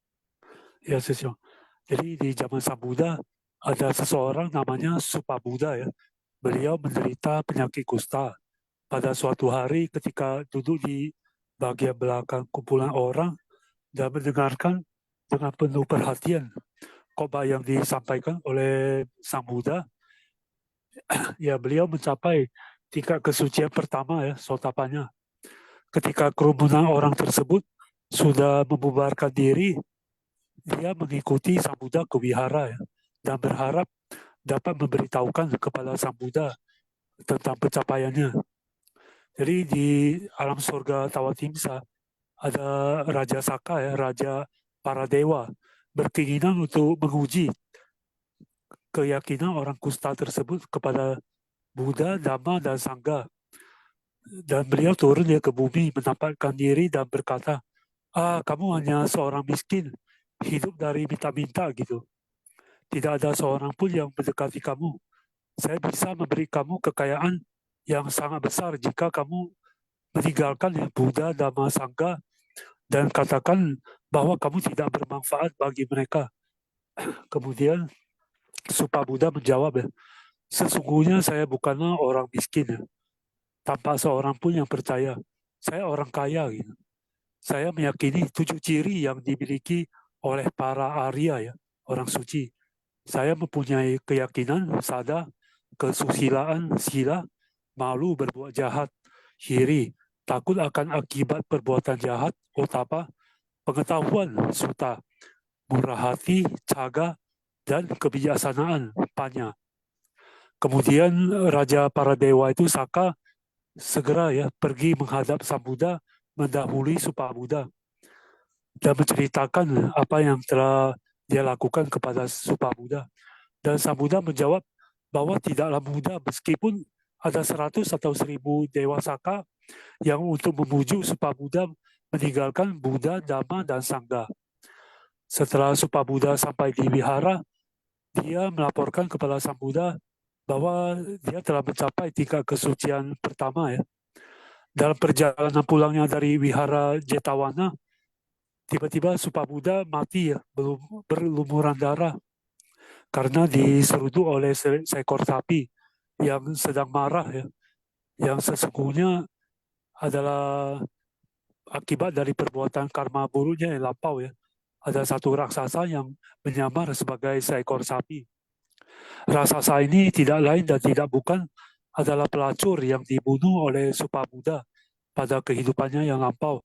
Speaker 3: Ya, Sesiong. Jadi di zaman Sang Buddha ada seseorang namanya Supabuddha ya. Beliau menderita penyakit kusta. Pada suatu hari ketika duduk di bagian belakang kumpulan orang dan mendengarkan dengan penuh perhatian khotbah yang disampaikan oleh Sang Buddha, ya beliau mencapai tingkat kesucian pertama ya, sotapannya. Ketika kerumunan orang tersebut sudah membubarkan diri, dia mengikuti Sang Buddha ke wihara ya, dan berharap dapat memberitahukan kepada Sang Buddha tentang pencapaiannya. Jadi di alam surga Tawatimsa ada Raja Saka ya, Raja para dewa, berkeinginan untuk menguji keyakinan orang kusta tersebut kepada Buddha, Dhamma, dan Sangha. Dan beliau turun dia ke bumi, menampakkan diri dan berkata, kamu hanya seorang miskin, hidup dari minta-minta gitu. Tidak ada seorang pun yang mendekati kamu. Saya bisa memberi kamu kekayaan yang sangat besar jika kamu meninggalkan ya, Buddha, Dhamma, Sangha, dan katakan bahwa kamu tidak bermanfaat bagi mereka. Kemudian Supabuddha menjawab ya, sesungguhnya saya bukanlah orang miskin ya. Tanpa seorang pun yang percaya. Saya orang kaya gitu. Saya meyakini 7 ciri yang dimiliki oleh para Arya ya, orang suci. Saya mempunyai keyakinan, sada, kesusilaan, sila, malu berbuat jahat, hiri, takut akan akibat perbuatan jahat, otapa, pengetahuan, suta, murah hati, caga, dan kebijaksanaan, panya. Kemudian Raja para dewa itu Saka segera ya pergi menghadap Sang Buddha, mendahului Supabuddha dan menceritakan apa yang telah dia lakukan kepada Supabuddha. Dan Sang Buddha menjawab bahwa tidaklah mudah meskipun ada 100 atau 1000 dewa Saka yang untuk memuju Supabuddha meninggalkan Buddha, Dhamma, dan Sangha. Setelah Supabuddha sampai di wihara, dia melaporkan kepada Sang Buddha bahwa dia telah mencapai tingkat kesucian pertama ya. Dalam perjalanan pulangnya dari wihara Jetawana, tiba-tiba Supabuddha mati ya, berlumuran darah karena diseruduk oleh seekor sapi yang sedang marah ya, yang sesungguhnya adalah akibat dari perbuatan karma buruknya yang lampau ya. Ada satu raksasa yang menyamar sebagai seekor sapi. Raksasa ini tidak lain dan tidak bukan adalah pelacur yang dibunuh oleh Supabuddha pada kehidupannya yang lampau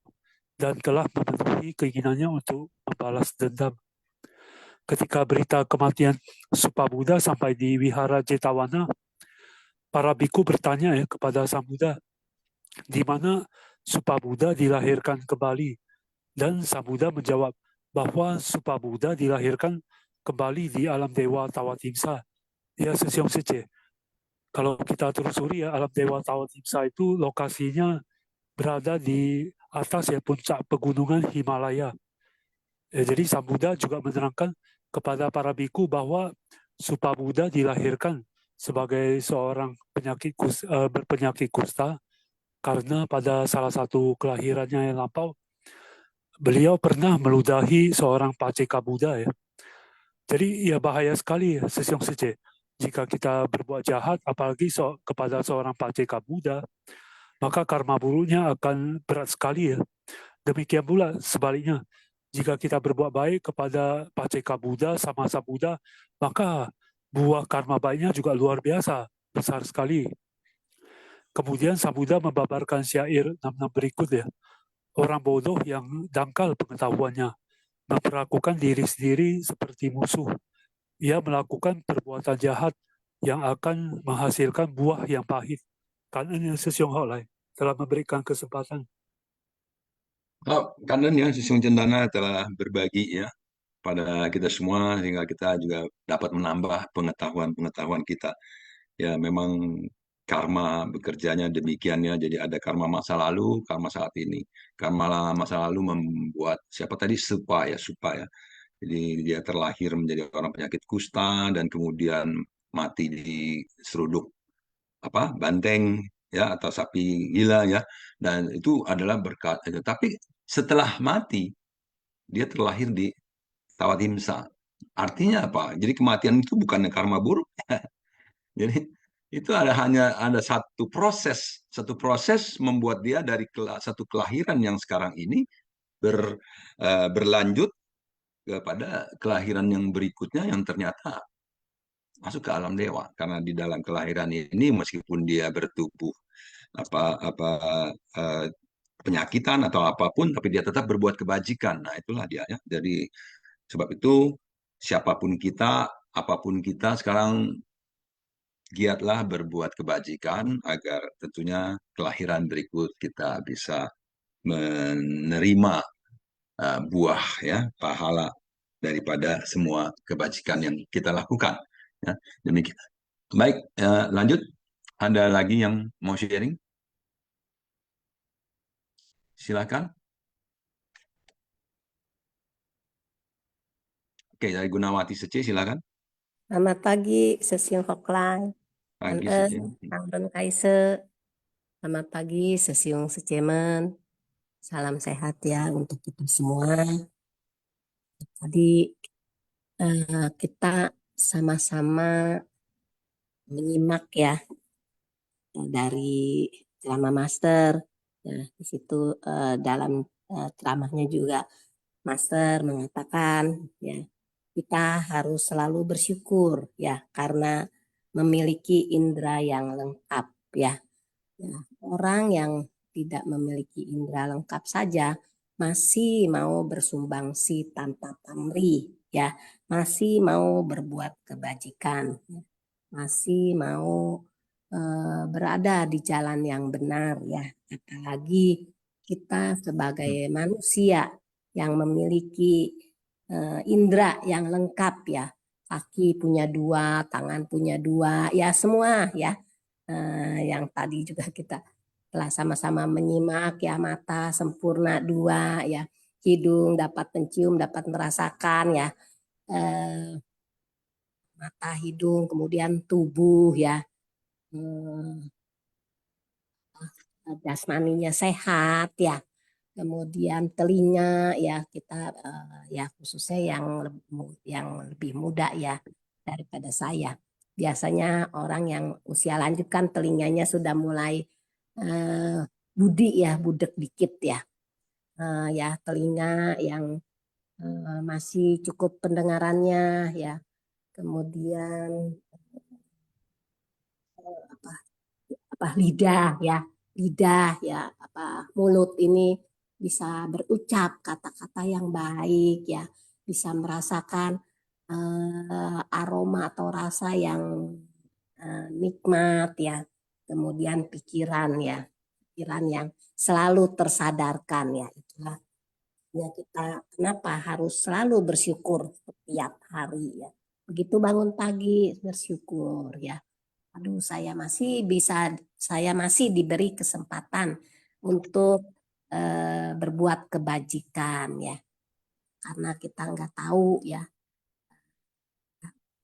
Speaker 3: dan telah memenuhi keinginannya untuk membalas dendam. Ketika berita kematian Supabuddha sampai di wihara Jetawana, para biku bertanya ya kepada Sang Buddha, di mana Supabuddha dilahirkan kembali. Dan Sang Buddha menjawab bahwa Supabuddha dilahirkan kembali di alam dewa Tawatimsa. Ya, Sesiong Sece. Kalau kita telusuri ya, alam dewa Tawatimsa itu lokasinya berada di atas ya puncak pegunungan Himalaya. Ya, jadi Sang Buddha juga menerangkan kepada para biku bahwa Supabuddha dilahirkan sebagai seorang berpenyakit kusta karena pada salah satu kelahirannya yang lampau beliau pernah meludahi seorang paceka Buddha ya. Jadi ya bahaya sekali ya, Sesiong Sece. Jika kita berbuat jahat, apalagi kepada seorang paceka Buddha, maka karma buruknya akan berat sekali ya. Demikian pula sebaliknya, jika kita berbuat baik kepada paceka Buddha, samasa Buddha, maka buah karma baiknya juga luar biasa, besar sekali. Kemudian Sang Buddha membabarkan syair 6 berikut ya. Orang bodoh yang dangkal pengetahuannya, memperlakukan diri sendiri seperti musuh. Ia melakukan perbuatan jahat yang akan menghasilkan buah yang pahit. Karena Sesiong Holai telah memberikan kesempatan.
Speaker 2: Karena Sesiong Cendana telah berbagi ya pada kita semua sehingga kita juga dapat menambah pengetahuan kita. Ya memang karma bekerjanya demikian ya. Jadi ada karma masa lalu, karma saat ini. Karma masa lalu membuat siapa tadi Supa ya. Jadi dia terlahir menjadi orang penyakit kusta dan kemudian mati di seruduk banteng ya atau sapi gila ya. Dan itu adalah berkat. Tapi setelah mati dia terlahir di Tawatimsa. Artinya apa? Jadi kematian itu bukan karma buruk. Jadi itu hanya ada satu proses membuat dia dari satu kelahiran yang sekarang ini berlanjut kepada kelahiran yang berikutnya yang ternyata masuk ke alam dewa. Karena di dalam kelahiran ini meskipun dia bertubuh penyakitan atau apapun, tapi dia tetap berbuat kebajikan. Nah, itulah dia ya. Jadi sebab itu siapapun kita, apapun kita sekarang giatlah berbuat kebajikan agar tentunya kelahiran berikut kita bisa menerima buah ya, pahala daripada semua kebajikan yang kita lakukan. Ya, demikian. Baik, lanjut. Ada lagi yang mau sharing? Silakan. Oke, dari Gunawati Sece, silakan.
Speaker 5: Selamat pagi, Sesiung Hoklai.
Speaker 2: Pagi
Speaker 5: Kang
Speaker 2: Sece.
Speaker 5: Ron Kaise. Selamat pagi, Sesiung Secemen. Salam sehat ya untuk kita semua. Tadi kita sama-sama menyimak ya dari ceramah Master. Nah, di situ dalam ceramahnya juga Master mengatakan ya kita harus selalu bersyukur ya karena memiliki indera yang lengkap ya. Ya, orang yang tidak memiliki indera lengkap saja masih mau bersumbangsi tanpa pamrih ya, masih mau berbuat kebajikan, masih mau berada di jalan yang benar ya. Apalagi kita sebagai manusia yang memiliki indera yang lengkap ya, kaki punya dua, tangan punya dua, ya semua ya. Yang tadi juga kita telah sama-sama menyimak ya, mata sempurna dua ya, hidung dapat mencium, dapat merasakan ya, mata, hidung, kemudian tubuh ya, jasmaninya sehat ya, kemudian telinga ya kita ya khususnya yang lebih muda ya daripada saya. Biasanya orang yang usia lanjut kan telinganya sudah mulai budi ya, budek dikit ya. Ya telinga yang masih cukup pendengarannya ya. Kemudian lidah ya, mulut ini bisa berucap kata-kata yang baik ya, bisa merasakan aroma atau rasa yang nikmat ya. Kemudian pikiran yang selalu tersadarkan ya, itulah ya kita kenapa harus selalu bersyukur setiap hari ya. Begitu bangun pagi bersyukur ya. Aduh, saya masih diberi kesempatan untuk berbuat kebajikan ya. Karena kita nggak tahu ya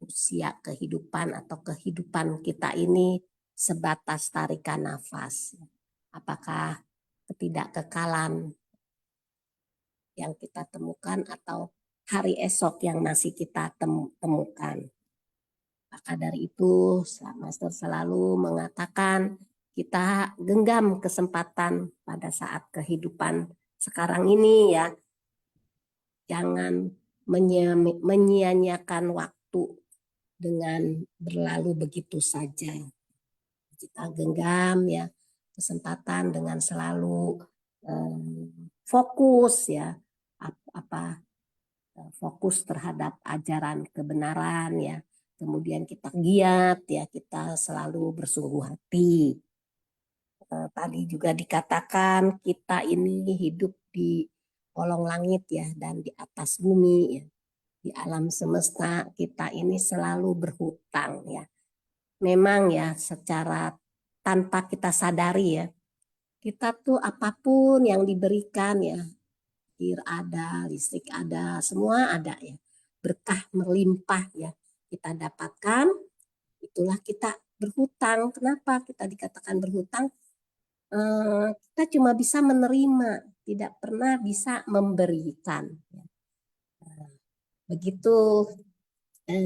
Speaker 5: usia kehidupan atau kehidupan kita ini sebatas tarikan nafas. Apakah ketidakkekalan yang kita temukan atau hari esok yang masih kita temukan. Maka dari itu, Master selalu mengatakan kita genggam kesempatan pada saat kehidupan sekarang ini ya. Jangan menyia-nyiakan waktu dengan berlalu begitu saja. Kita genggam ya kesempatan dengan selalu fokus ya, fokus terhadap ajaran kebenaran ya. Kemudian kita giat ya, kita selalu bersungguh hati. Tadi juga dikatakan kita ini hidup di kolong langit ya dan di atas bumi ya. Di alam semesta kita ini selalu berhutang ya. Memang ya secara tanpa kita sadari ya, kita tuh apapun yang diberikan ya, air ada, listrik ada, semua ada ya. Berkah melimpah ya kita dapatkan, itulah kita berhutang. Kenapa kita dikatakan berhutang? Kita cuma bisa menerima, tidak pernah bisa memberikan. Begitu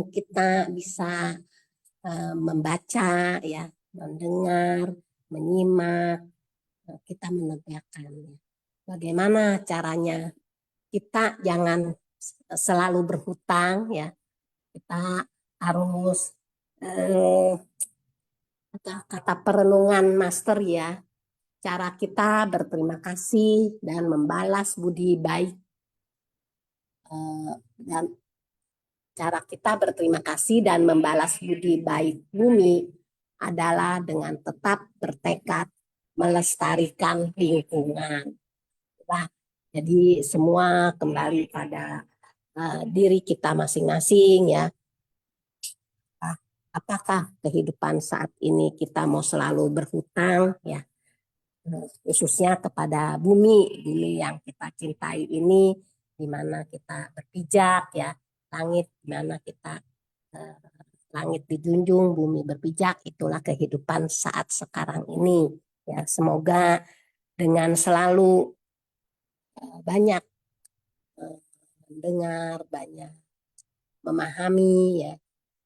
Speaker 5: kita bisa membaca ya, mendengar, menyimak, kita menegakkan. Bagaimana caranya? Kita jangan selalu berhutang ya. Kita harus kata perenungan Master ya, cara kita berterima kasih dan membalas budi baik dan cara kita berterima kasih dan membalas budi baik bumi adalah dengan tetap bertekad melestarikan lingkungan. Nah, jadi semua kembali pada diri kita masing-masing ya. Apakah kehidupan saat ini kita mau selalu berhutang ya, khususnya kepada bumi yang kita cintai ini, di mana kita berpijak ya, langit di mana kita langit dijunjung, bumi berpijak, itulah kehidupan saat sekarang ini ya. Semoga dengan selalu banyak mendengar, banyak memahami ya,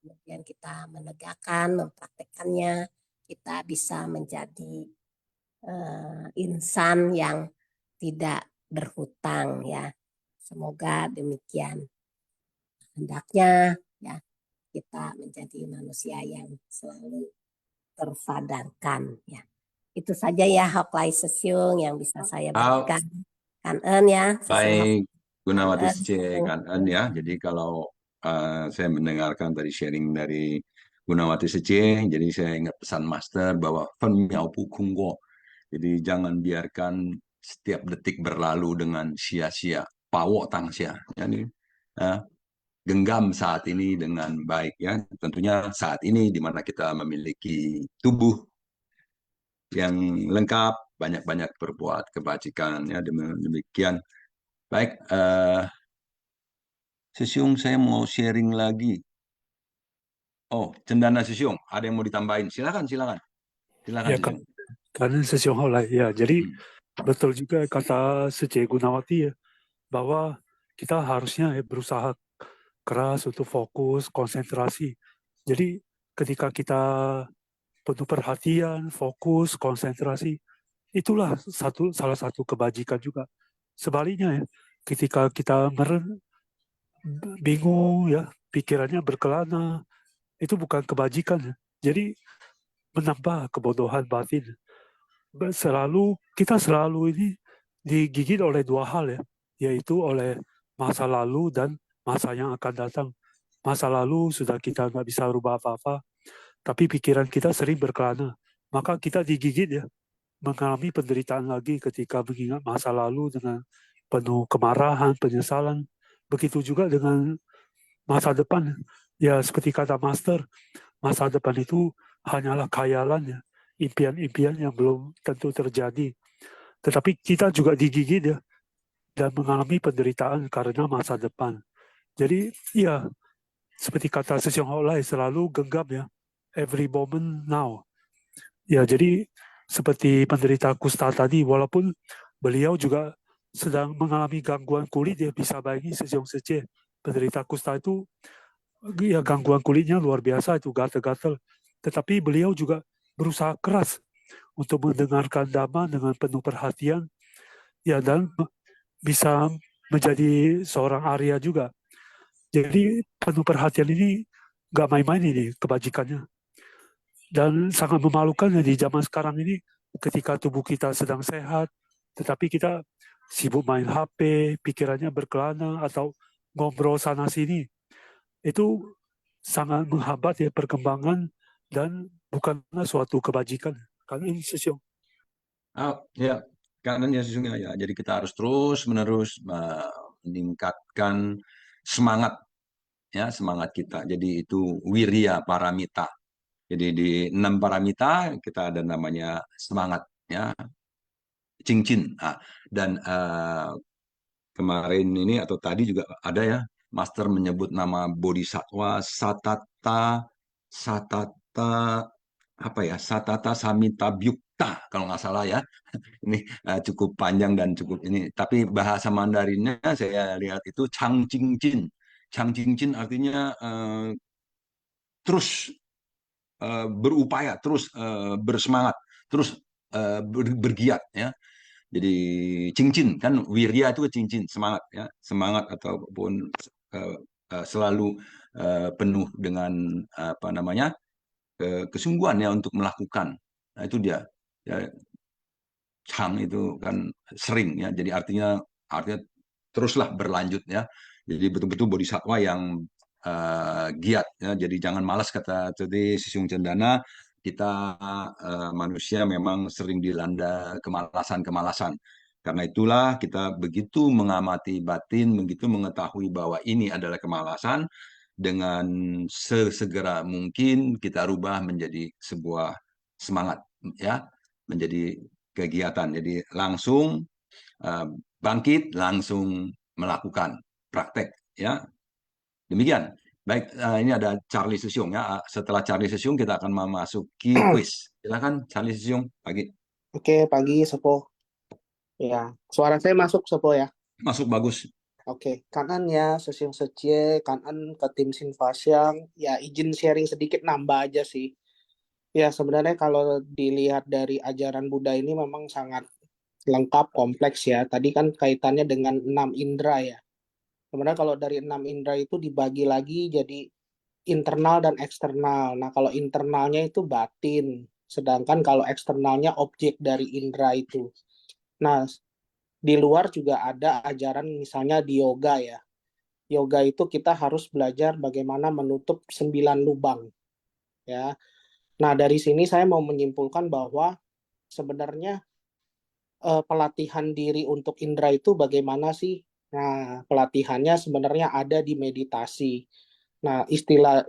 Speaker 5: kemudian kita menegakkan, mempraktekannya, kita bisa menjadi insan yang tidak berhutang ya. Semoga demikian hendaknya ya, kita menjadi manusia yang selalu terpadankan ya. Itu saja ya Hoklai Sesiung yang bisa saya berikan. Kan ya.
Speaker 2: Baik, Gunawati Sece, kan ya. Jadi kalau saya mendengarkan tadi sharing dari Gunawati Sece, jadi saya ingat pesan Master bahwa jadi jangan biarkan setiap detik berlalu dengan sia-sia, pawok tangsia. Jadi genggam saat ini dengan baik ya. Tentunya saat ini di mana kita memiliki tubuh yang lengkap, banyak-banyak berbuat kebajikan ya. Demikian. Baik, Sesiung saya mau sharing lagi. Oh, Cendana Sesiung, ada yang mau ditambahin? Silakan. Silakan
Speaker 3: Ya,
Speaker 2: Sesiung.
Speaker 3: karena Sesiung Holai ya. Jadi betul juga kata Sece Gunawati ya, bahwa kita harusnya ya berusaha keras untuk fokus, konsentrasi. Jadi ketika kita penuh perhatian, fokus, konsentrasi, itulah salah satu kebajikan juga. Sebaliknya ya, ketika kita bingung ya, pikirannya berkelana, itu bukan kebajikan ya. Jadi menambah kebodohan batin. Kita selalu ini digigit oleh dua hal ya, yaitu oleh masa lalu dan masa yang akan datang. Masa lalu sudah kita nggak bisa rubah apa-apa, tapi pikiran kita sering berkelana. Maka kita digigit ya, mengalami penderitaan lagi ketika mengingat masa lalu dengan penuh kemarahan, penyesalan. Begitu juga dengan masa depan. Ya seperti kata Master, masa depan itu hanyalah khayalan ya, impian-impian yang belum tentu terjadi. Tetapi kita juga digigit ya, dan mengalami penderitaan karena masa depan. Jadi ya, seperti kata Sesiong Holai, selalu genggam ya, every moment now. Ya, jadi seperti penderita kusta tadi, walaupun beliau juga sedang mengalami gangguan kulit, ya bisa bayangin Sesiong Sece, penderita kusta itu ya gangguan kulitnya luar biasa, itu gatal-gatal. Tetapi beliau juga berusaha keras untuk mendengarkan Dhamma dengan penuh perhatian, ya, dan bisa menjadi seorang Arya juga. Jadi penuh perhatian ini nggak main-main ini kebajikannya. Dan sangat memalukan di zaman sekarang ini ketika tubuh kita sedang sehat, tetapi kita sibuk main HP, pikirannya berkelana atau ngobrol sana sini. Itu sangat menghambat ya perkembangan dan bukanlah suatu kebajikan. Karena ini Sesiong.
Speaker 2: Ya, karena ya sesungguhnya ya. Jadi kita harus terus-menerus meningkatkan semangat ya, semangat kita. Jadi itu wirya paramita. Jadi di 6 paramita kita ada namanya semangat ya, cincin. Dan kemarin ini atau tadi juga ada ya, Master menyebut nama Bodhisattva Satata Samita Byukta kalau nggak salah ya. Ini cukup panjang dan cukup ini. Tapi bahasa Mandarinnya saya lihat itu Chang Jing Jin artinya terus berupaya, terus bersemangat, terus bergiat ya. Jadi cincin kan wirya itu cincin semangat ya, semangat ataupun selalu penuh dengan apa namanya kesungguhan ya untuk melakukan. Nah itu dia. Ya, Chang itu kan sering ya. Jadi artinya teruslah berlanjut ya. Jadi betul-betul bodhisatwa yang giat ya. Jadi jangan malas, kata tadi Sisyung Cendana, kita manusia memang sering dilanda kemalasan-kemalasan. Karena itulah kita begitu mengamati batin, begitu mengetahui bahwa ini adalah kemalasan, dengan sesegera mungkin kita rubah menjadi sebuah semangat ya, menjadi kegiatan. Jadi langsung bangkit, langsung melakukan praktek ya. Demikian. Baik, ini ada Charlie Susyung ya. Setelah Charlie Susyung kita akan memasuki quiz. Silakan Charlie Susyung, pagi.
Speaker 6: Oke, pagi Sepo. Ya, suara saya masuk Sepo ya.
Speaker 2: Masuk bagus.
Speaker 6: Oke, kanan ya, Sesyung Secie, kanan ke tim Sinfasyang. Ya, izin sharing sedikit, nambah aja sih. Ya, sebenarnya kalau dilihat dari ajaran Buddha ini memang sangat lengkap, kompleks ya. Tadi kan kaitannya dengan 6 indera ya. Sebenarnya kalau dari 6 indera itu dibagi lagi jadi internal dan eksternal. Nah, kalau internalnya itu batin, sedangkan kalau eksternalnya objek dari indera itu. Nah, di luar juga ada ajaran misalnya di yoga ya. Yoga itu kita harus belajar bagaimana menutup 9 lubang. Ya. Nah, dari sini saya mau menyimpulkan bahwa sebenarnya pelatihan diri untuk indera itu bagaimana sih? Nah, pelatihannya sebenarnya ada di meditasi. Nah, istilah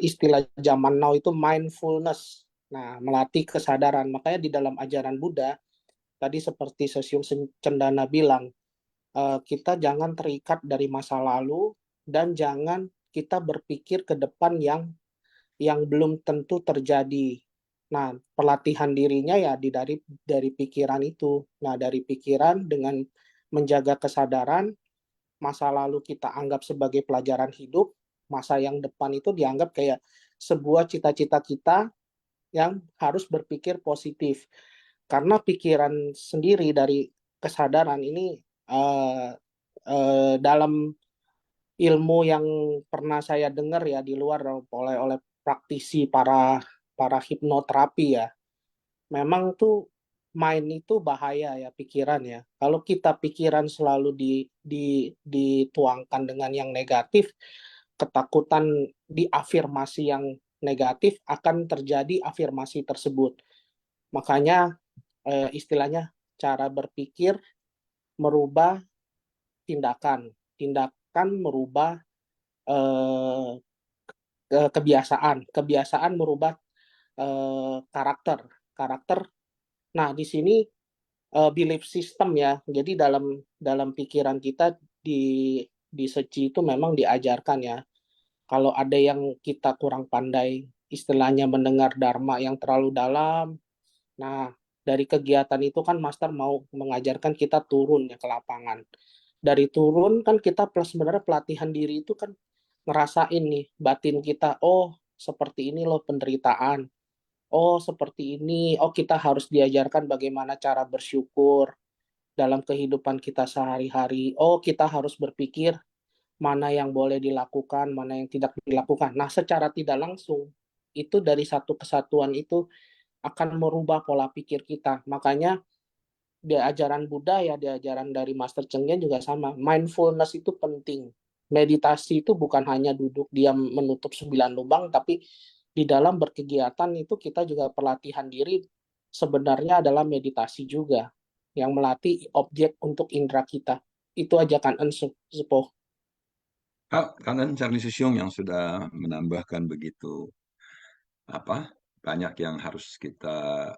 Speaker 6: zaman now itu mindfulness. Nah, melatih kesadaran. Makanya di dalam ajaran Buddha, tadi seperti Sesyung Cendana bilang, kita jangan terikat dari masa lalu dan jangan kita berpikir ke depan yang belum tentu terjadi. Nah, pelatihan dirinya ya dari pikiran itu. Nah, dari pikiran dengan menjaga kesadaran, masa lalu kita anggap sebagai pelajaran hidup, masa yang depan itu dianggap kayak sebuah cita-cita kita yang harus berpikir positif. Karena pikiran sendiri dari kesadaran ini dalam ilmu yang pernah saya dengar ya di luar oleh praktisi para hipnoterapi ya. Memang tuh mind itu bahaya ya, pikiran ya. Kalau kita pikiran selalu dituangkan dengan yang negatif, ketakutan diafirmasi yang negatif akan terjadi afirmasi tersebut. Makanya istilahnya cara berpikir merubah tindakan, tindakan merubah kebiasaan merubah karakter. Nah, di sini belief system ya. Jadi dalam pikiran kita di Seci itu memang diajarkan ya. Kalau ada yang kita kurang pandai, istilahnya mendengar dharma yang terlalu dalam. Nah, dari kegiatan itu kan Master mau mengajarkan kita turun ya ke lapangan. Dari turun kan kita sebenarnya pelatihan diri itu kan ngerasain nih batin kita, oh seperti ini loh penderitaan. Oh seperti ini, oh kita harus diajarkan bagaimana cara bersyukur dalam kehidupan kita sehari-hari. Oh kita harus berpikir mana yang boleh dilakukan, mana yang tidak dilakukan. Nah secara tidak langsung, itu dari satu kesatuan itu akan merubah pola pikir kita. Makanya di ajaran Buddha ya, di ajaran dari Master Cheng Yen juga sama. Mindfulness itu penting. Meditasi itu bukan hanya duduk diam menutup 9 lubang, tapi di dalam berkegiatan itu kita juga pelatihan diri sebenarnya adalah meditasi juga yang melatih objek untuk indera kita. Itu aja kan Sepo.
Speaker 2: Kangen Charlie Susyung yang sudah menambahkan begitu banyak yang harus kita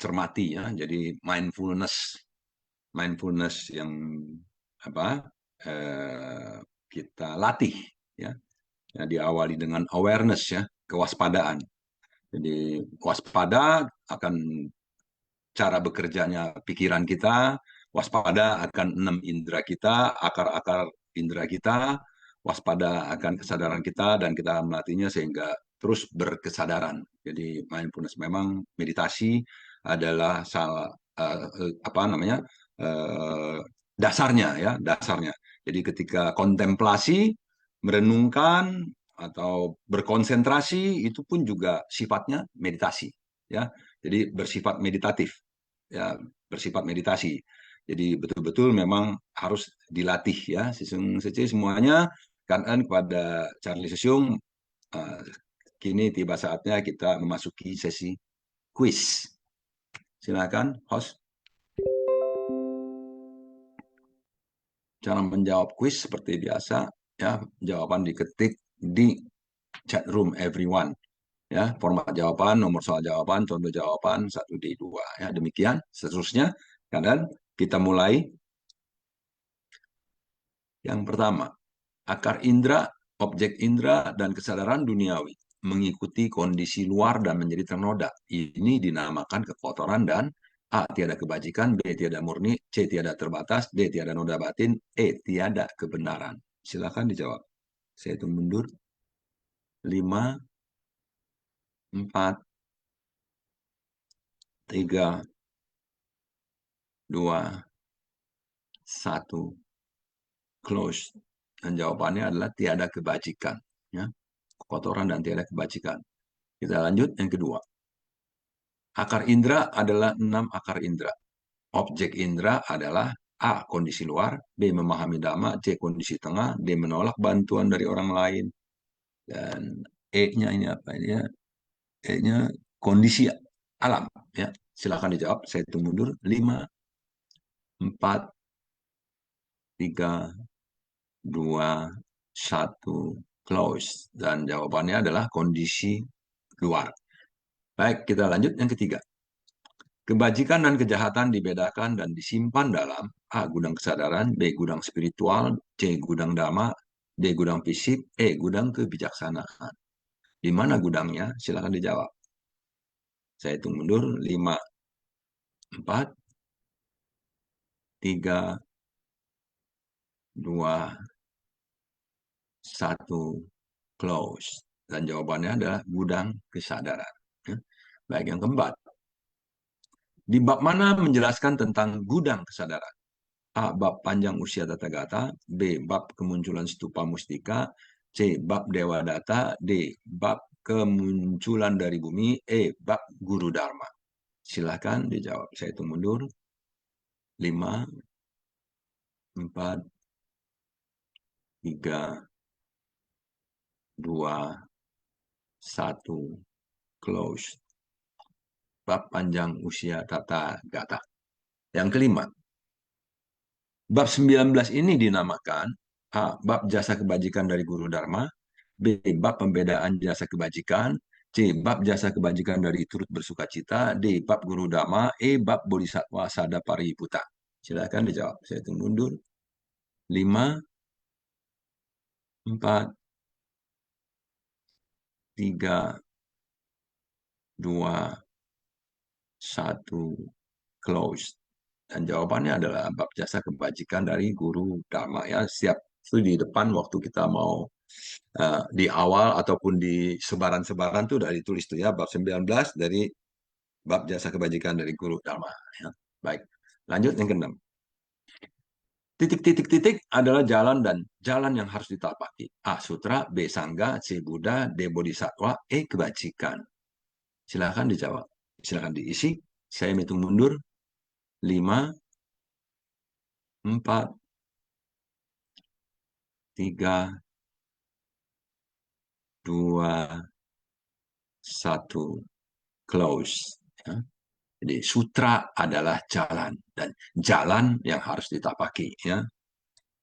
Speaker 2: cermati ya. Jadi mindfulness yang kita latih ya. Ya, diawali dengan awareness ya, kewaspadaan. Jadi waspada akan cara bekerjanya pikiran kita, waspada akan 6 indera kita, akar-akar indera kita, waspada akan kesadaran kita, dan kita melatihnya sehingga terus berkesadaran. Jadi mindfulness memang meditasi adalah dasarnya ya, dasarnya. Jadi ketika kontemplasi, merenungkan atau berkonsentrasi itu pun juga sifatnya meditasi ya. Jadi bersifat meditatif. ya bersifat meditasi. Jadi betul-betul memang harus dilatih ya. Sesung Sece semuanya kanan kepada Charlie Sesung. Kini tiba saatnya kita memasuki sesi quiz. Silakan, host. Cara menjawab quiz seperti biasa, ya jawaban diketik di chat room everyone. Ya, format jawaban, nomor soal jawaban, contoh jawaban 1D2. Ya, demikian seterusnya. Dan kita mulai. Yang pertama, akar indera, objek indera, dan kesadaran duniawi mengikuti kondisi luar dan menjadi ternoda. Ini dinamakan kekotoran dan A. Tiada kebajikan, B. Tiada murni, C. Tiada terbatas, D. Tiada noda batin, E. Tiada kebenaran. Silakan dijawab. Saya hitung mundur. 5, 4, 3, 2, 1, close. Dan jawabannya adalah tiada kebajikan. Ya. Kotoran dan tiada kebajikan. Kita lanjut yang kedua. Akar indera adalah 6 akar indera. Objek indera adalah A. Kondisi luar, B. Memahami dhamma, C. Kondisi tengah, D. Menolak bantuan dari orang lain. Dan E-nya ini apa ini ya? E-nya kondisi alam. Ya, silakan dijawab. Saya hitung mundur. 5, 4, 3, 2, 1, close. Dan jawabannya adalah kondisi luar. Baik, kita lanjut yang ketiga. Kebajikan dan kejahatan dibedakan dan disimpan dalam A. Gudang kesadaran, B. Gudang spiritual, C. Gudang dhamma, D. Gudang fisik, E. Gudang kebijaksanaan. Di mana gudangnya? Silakan dijawab. Saya hitung mundur. 5, 4, 3, 2, 1, close. Dan jawabannya adalah gudang kesadaran. Baik, yang keempat. Di bab mana menjelaskan tentang gudang kesadaran? A. Bab panjang usia Tathagata, B. Bab kemunculan stupa mustika, C. Bab Dewa Data, D. Bab kemunculan dari bumi, E. Bab Guru Dharma. Silakan dijawab. Saya hitung mundur. 5, 4, 3, 2, 1, close. Bab panjang usia Tathagata. Yang kelima. Bab 19 ini dinamakan A. Bab jasa kebajikan dari Guru Dharma, B. Bab pembedaan jasa kebajikan, C. Bab jasa kebajikan dari turut bersukacita, D. Bab Guru Dhamma, E. Bab Bodhisattva Sada Pariputta. Silakan dijawab. Saya hitung mundur. 5, 4, 3, 2, 1, close. Dan jawabannya adalah bab jasa kebajikan dari Guru Dhamma. Ya, siap itu di depan waktu kita mau di awal ataupun di sebaran-sebaran tuh udah ditulis tuh ya bab 19 dari bab jasa kebajikan dari Guru Dhamma. Ya. Baik, lanjut yang keenam. Titik-titik-titik adalah jalan dan jalan yang harus ditapaki. A. Sutra, B. Sangga, C. Buddha, D. Bodhisattva, E. Kebajikan. Silakan dijawab. Silakan diisi. Saya hitung mundur. 5, 4, 3, 2, 1, close. Ya. Jadi sutra adalah jalan dan jalan yang harus ditapaki. Ya.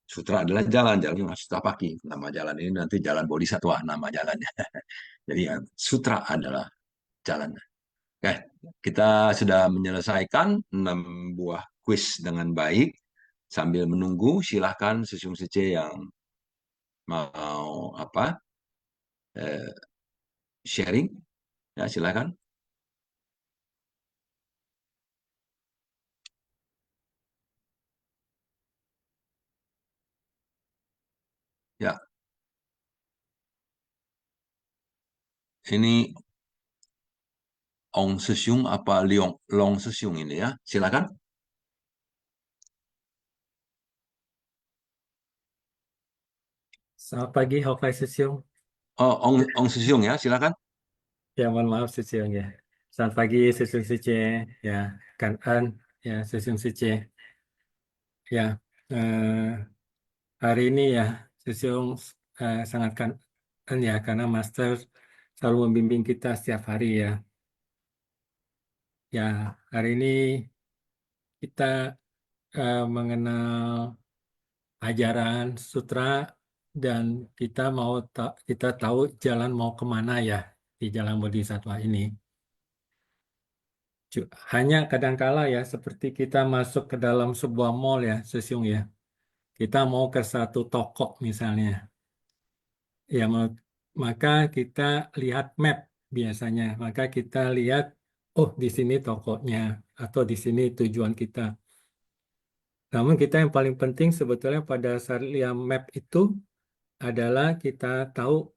Speaker 2: Sutra adalah jalan yang harus ditapaki. Nama jalan ini nanti jalan Bodhisattva, nama jalannya. Jadi ya, sutra adalah jalan. Oke, kita sudah menyelesaikan 6 buah kuis dengan baik. Sambil menunggu, silahkan Sesung Sece yang mau sharing, ya silahkan. Ya, ini Ong Sesyung apa Long Sesyung ini ya, silakan.
Speaker 7: Selamat pagi, Hokai Susyung.
Speaker 2: Oh, Ong Sesyung ya, silakan.
Speaker 7: Ya, mohon maaf Susyung ya. Selamat pagi, Sesung Sice. Ya, Kan An, ya, Sesung Sice. Ya, eh, hari ini ya, Sesung sangat kan An ya, karena Master selalu membimbing kita setiap hari ya. Ya, hari ini kita mengenal ajaran sutra dan kita tahu jalan mau kemana ya di jalan Bodhisattva ini. Hanya kadangkala ya seperti kita masuk ke dalam sebuah mall ya, Sesiung ya. Kita mau ke satu toko misalnya, ya maka kita lihat map biasanya. Maka kita lihat, oh di sini tokonya atau di sini tujuan kita. Namun kita yang paling penting sebetulnya pada saat lihat map itu adalah kita tahu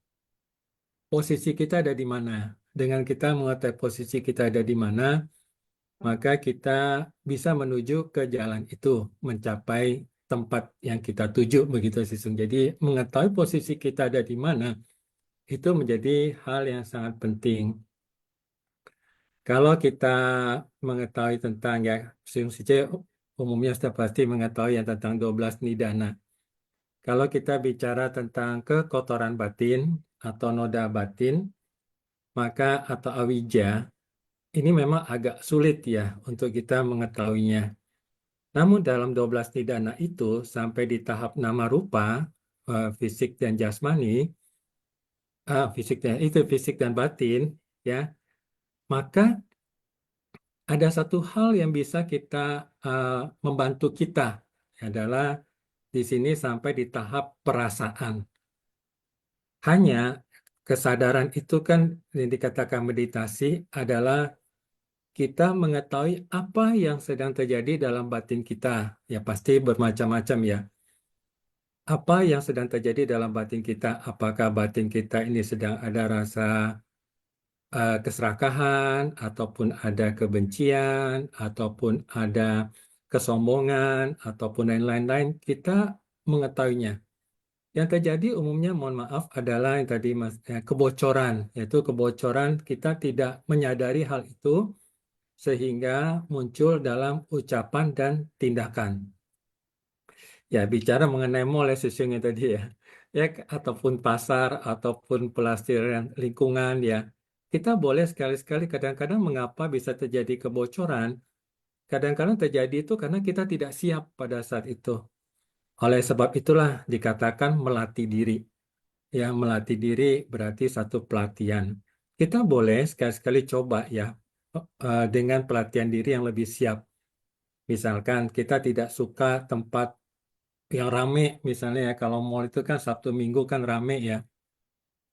Speaker 7: posisi kita ada di mana. Dengan kita mengetahui posisi kita ada di mana, maka kita bisa menuju ke jalan itu, mencapai tempat yang kita tuju, begitu Sisung. Jadi mengetahui posisi kita ada di mana, itu menjadi hal yang sangat penting. Kalau kita mengetahui tentang ya, Sisung Sice umumnya sudah pasti mengetahui yang tentang 12 nidana. Kalau kita bicara tentang kekotoran batin atau noda batin, maka atau awija, ini memang agak sulit ya untuk kita mengetahuinya. Namun dalam 12 nidana itu sampai di tahap nama rupa, fisik dan jasmani, fisik dan batin, ya, maka ada satu hal yang bisa kita membantu kita adalah di sini sampai di tahap perasaan. Hanya kesadaran itu kan yang dikatakan meditasi adalah kita mengetahui apa yang sedang terjadi dalam batin kita. Ya pasti bermacam-macam ya. Apa yang sedang terjadi dalam batin kita? Apakah batin kita ini sedang ada rasa keserakahan, ataupun ada kebencian, ataupun ada kesombongan, ataupun lain-lain, kita mengetahuinya. Yang terjadi umumnya, mohon maaf, adalah yang tadi kebocoran, yaitu kebocoran kita tidak menyadari hal itu, sehingga muncul dalam ucapan dan tindakan. Ya, bicara mengenai mall ya sesungguhnya tadi ya. Ya, ataupun pasar, ataupun pelestarian lingkungan ya. Kita boleh sekali-sekali kadang-kadang mengapa bisa terjadi kebocoran. Kadang-kadang terjadi itu karena kita tidak siap pada saat itu. Oleh sebab itulah dikatakan melatih diri. Ya, melatih diri berarti satu pelatihan. Kita boleh sekali-sekali coba ya dengan pelatihan diri yang lebih siap. Misalkan kita tidak suka tempat yang rame, misalnya ya, kalau mall itu kan Sabtu Minggu kan rame ya.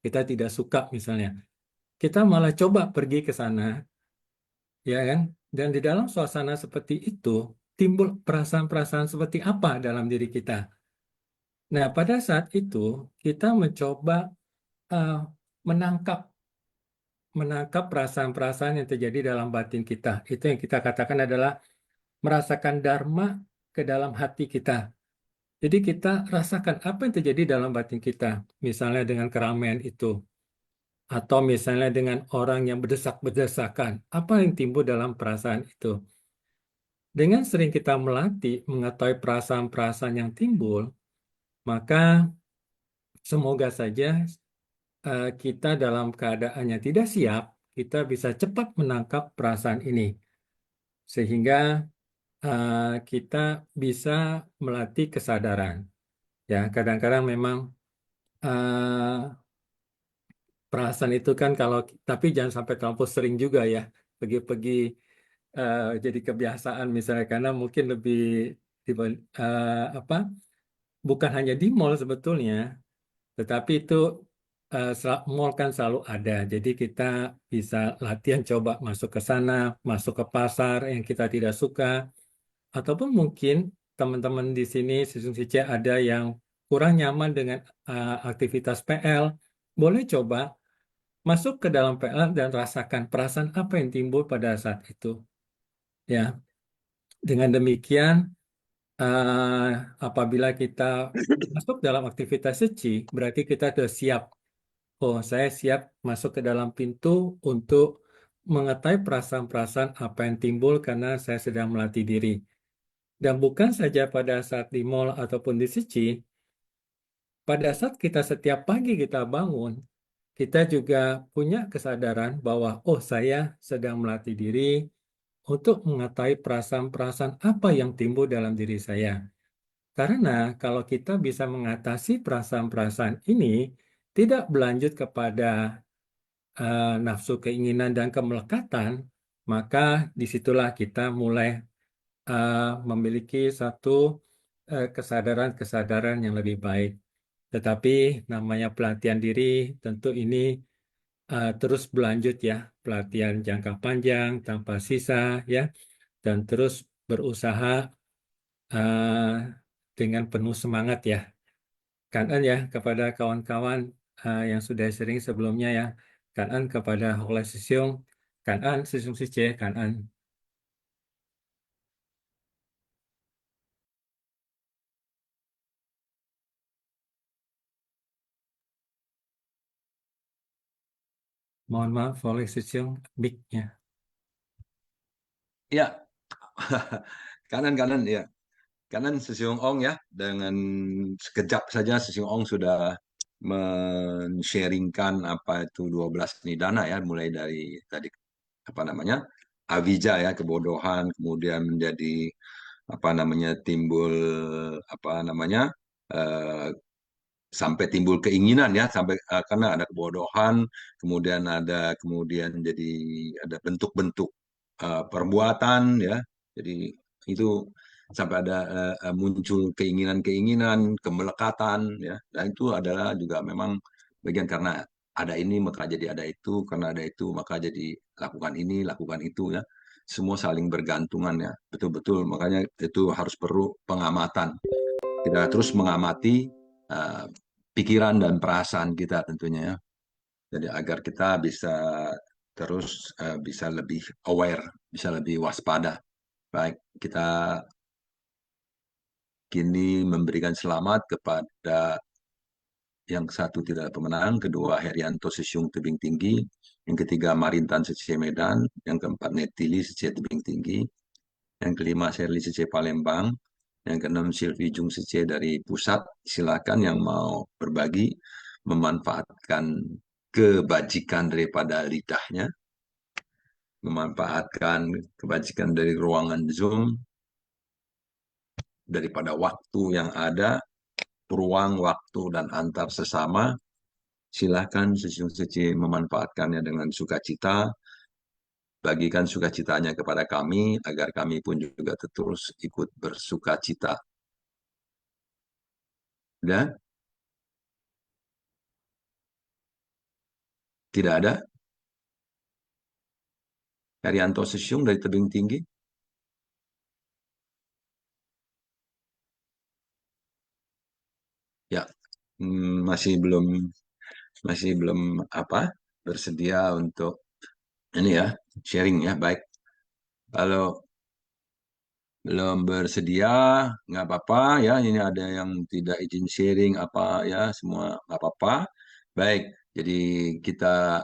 Speaker 7: Kita tidak suka misalnya. Kita malah coba pergi ke sana, ya kan? Dan di dalam suasana seperti itu, timbul perasaan-perasaan seperti apa dalam diri kita. Nah, pada saat itu, kita mencoba menangkap perasaan-perasaan yang terjadi dalam batin kita. Itu yang kita katakan adalah merasakan dharma ke dalam hati kita. Jadi kita rasakan apa yang terjadi dalam batin kita, misalnya dengan keramaian itu, atau misalnya dengan orang yang berdesak-berdesakan, apa yang timbul dalam perasaan itu. Dengan sering kita melatih mengetahui perasaan-perasaan yang timbul, maka semoga saja kita dalam keadaan yang tidak siap, kita bisa cepat menangkap perasaan ini, sehingga kita bisa melatih kesadaran. Ya, kadang-kadang memang perasaan itu kan tapi jangan sampai terlalu sering juga ya, pergi-pergi jadi kebiasaan misalnya, karena mungkin lebih bukan hanya di mall sebetulnya, tetapi itu mall kan selalu ada. Jadi kita bisa latihan coba masuk ke sana, masuk ke pasar yang kita tidak suka, ataupun mungkin teman-teman di sini Sisung Sice ada yang kurang nyaman dengan aktivitas PL, boleh coba masuk ke dalam PL dan rasakan perasaan apa yang timbul pada saat itu. Ya, dengan demikian apabila kita masuk dalam aktivitas suci, berarti kita sudah siap. Oh, saya siap masuk ke dalam pintu untuk mengetahui perasaan-perasaan apa yang timbul karena saya sedang melatih diri. Dan bukan saja pada saat di mall ataupun di Sici, pada saat kita setiap pagi kita bangun, kita juga punya kesadaran bahwa, oh saya sedang melatih diri untuk mengetahui perasaan-perasaan apa yang timbul dalam diri saya. Karena kalau kita bisa mengatasi perasaan-perasaan ini, tidak berlanjut kepada nafsu keinginan dan kemelekatan, maka disitulah kita mulai memiliki satu kesadaran-kesadaran yang lebih baik. Tetapi namanya pelatihan diri tentu ini terus berlanjut ya, pelatihan jangka panjang tanpa sisa ya, dan terus berusaha dengan penuh semangat ya. Kangen ya kepada kawan-kawan yang sudah sering sebelumnya ya. Kangen kepada Hoklai Sisyong, kangen Sisyong Siche, kangen. Mohon maaf, Hoklai Sisyong, mic-nya.
Speaker 2: Ya, kanan ya. Kanan Sisyong Ong ya, dengan sekejap saja Sisyong Ong sudah men-sharingkan apa itu 12 nidana ya, mulai dari tadi apa namanya avijja ya, kebodohan, kemudian menjadi apa namanya timbul apa namanya sampai timbul keinginan ya, sampai karena ada kebodohan, kemudian jadi ada bentuk-bentuk perbuatan ya, jadi itu sampai ada muncul keinginan-keinginan, kemelekatan ya, dan itu adalah juga memang bagian karena ada ini maka jadi ada itu, karena ada itu maka jadi lakukan ini, lakukan itu ya, semua saling bergantungan ya, betul-betul, makanya itu harus perlu pengamatan, kita terus mengamati pikiran dan perasaan kita tentunya ya, jadi agar kita bisa terus bisa lebih aware, bisa lebih waspada. Baik, kita kini memberikan selamat kepada yang satu tidak pemenang, kedua Herianto Sisyong Tebing Tinggi, yang ketiga Marintan Sice Medan, yang keempat Netili Sice Tebing Tinggi, yang kelima Sherly Sice Palembang, yang keenam Sylvie Jung Sice dari pusat. Silakan yang mau berbagi, memanfaatkan kebajikan daripada lidahnya, memanfaatkan kebajikan dari ruangan Zoom, daripada waktu yang ada, ruang, waktu, dan antar sesama. Silakan Sisyong Sice memanfaatkannya dengan sukacita, bagikan sukacitanya kepada kami, agar kami pun juga terus ikut bersukacita. Dan tidak ada Herianto Sisyong dari Tebing Tinggi. Ya, masih belum apa bersedia untuk ini ya, sharing ya. Baik, kalau belum bersedia nggak apa-apa ya, ini ada yang tidak izin sharing apa ya, semua nggak apa-apa. Baik, jadi kita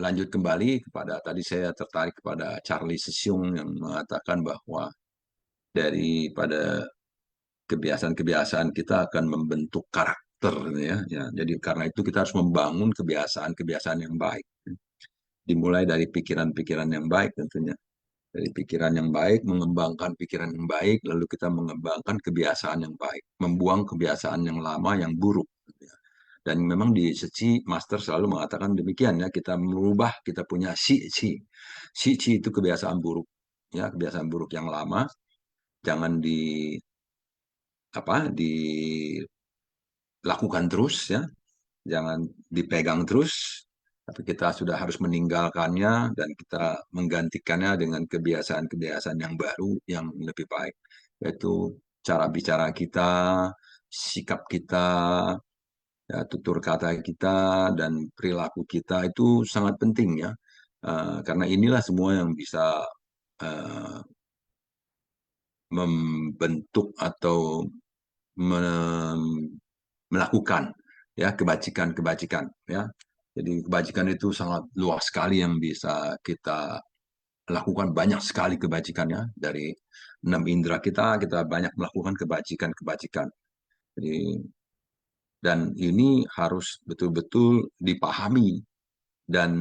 Speaker 2: lanjut kembali kepada tadi, saya tertarik kepada Charlie Sisyong yang mengatakan bahwa daripada kebiasaan-kebiasaan kita akan membentuk karakter ya. Jadi karena itu kita harus membangun kebiasaan-kebiasaan yang baik. Dimulai dari pikiran-pikiran yang baik tentunya. Dari pikiran yang baik, mengembangkan pikiran yang baik, lalu kita mengembangkan kebiasaan yang baik, membuang kebiasaan yang lama yang buruk. Dan memang di Sici Master selalu mengatakan demikian ya, kita merubah, kita punya Sici itu kebiasaan buruk ya, kebiasaan buruk yang lama, jangan dilakukan terus ya, jangan dipegang terus, tapi kita sudah harus meninggalkannya dan kita menggantikannya dengan kebiasaan-kebiasaan yang baru yang lebih baik, yaitu cara bicara kita, sikap kita, ya, tutur kata kita, dan perilaku kita itu sangat penting ya, karena inilah semua yang bisa membentuk atau melakukan ya kebajikan-kebajikan ya. Jadi kebajikan itu sangat luas sekali yang bisa kita lakukan, banyak sekali kebajikannya. Dari 6 indera kita banyak melakukan kebajikan-kebajikan. Jadi, dan ini harus betul-betul dipahami dan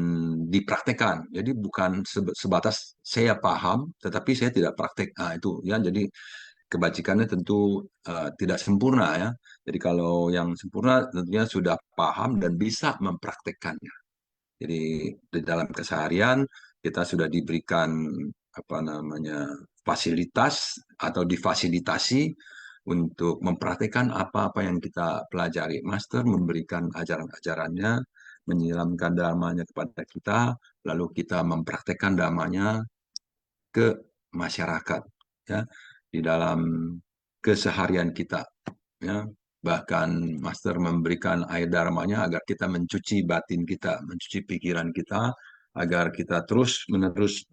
Speaker 2: dipraktekkan. Jadi bukan sebatas saya paham, tetapi saya tidak praktek. Nah, itu ya. Jadi kebajikannya tentu tidak sempurna ya. Jadi kalau yang sempurna tentunya sudah paham dan bisa mempraktekkannya. Jadi di dalam keseharian kita sudah diberikan fasilitas atau difasilitasi untuk mempraktekkan apa-apa yang kita pelajari. Master memberikan ajaran-ajarannya, menyiramkan dhamanya kepada kita, lalu kita mempraktekkan dhamanya ke masyarakat ya, di dalam keseharian kita ya. Bahkan Master memberikan air dharmanya agar kita mencuci batin kita, mencuci pikiran kita, agar kita terus-menerus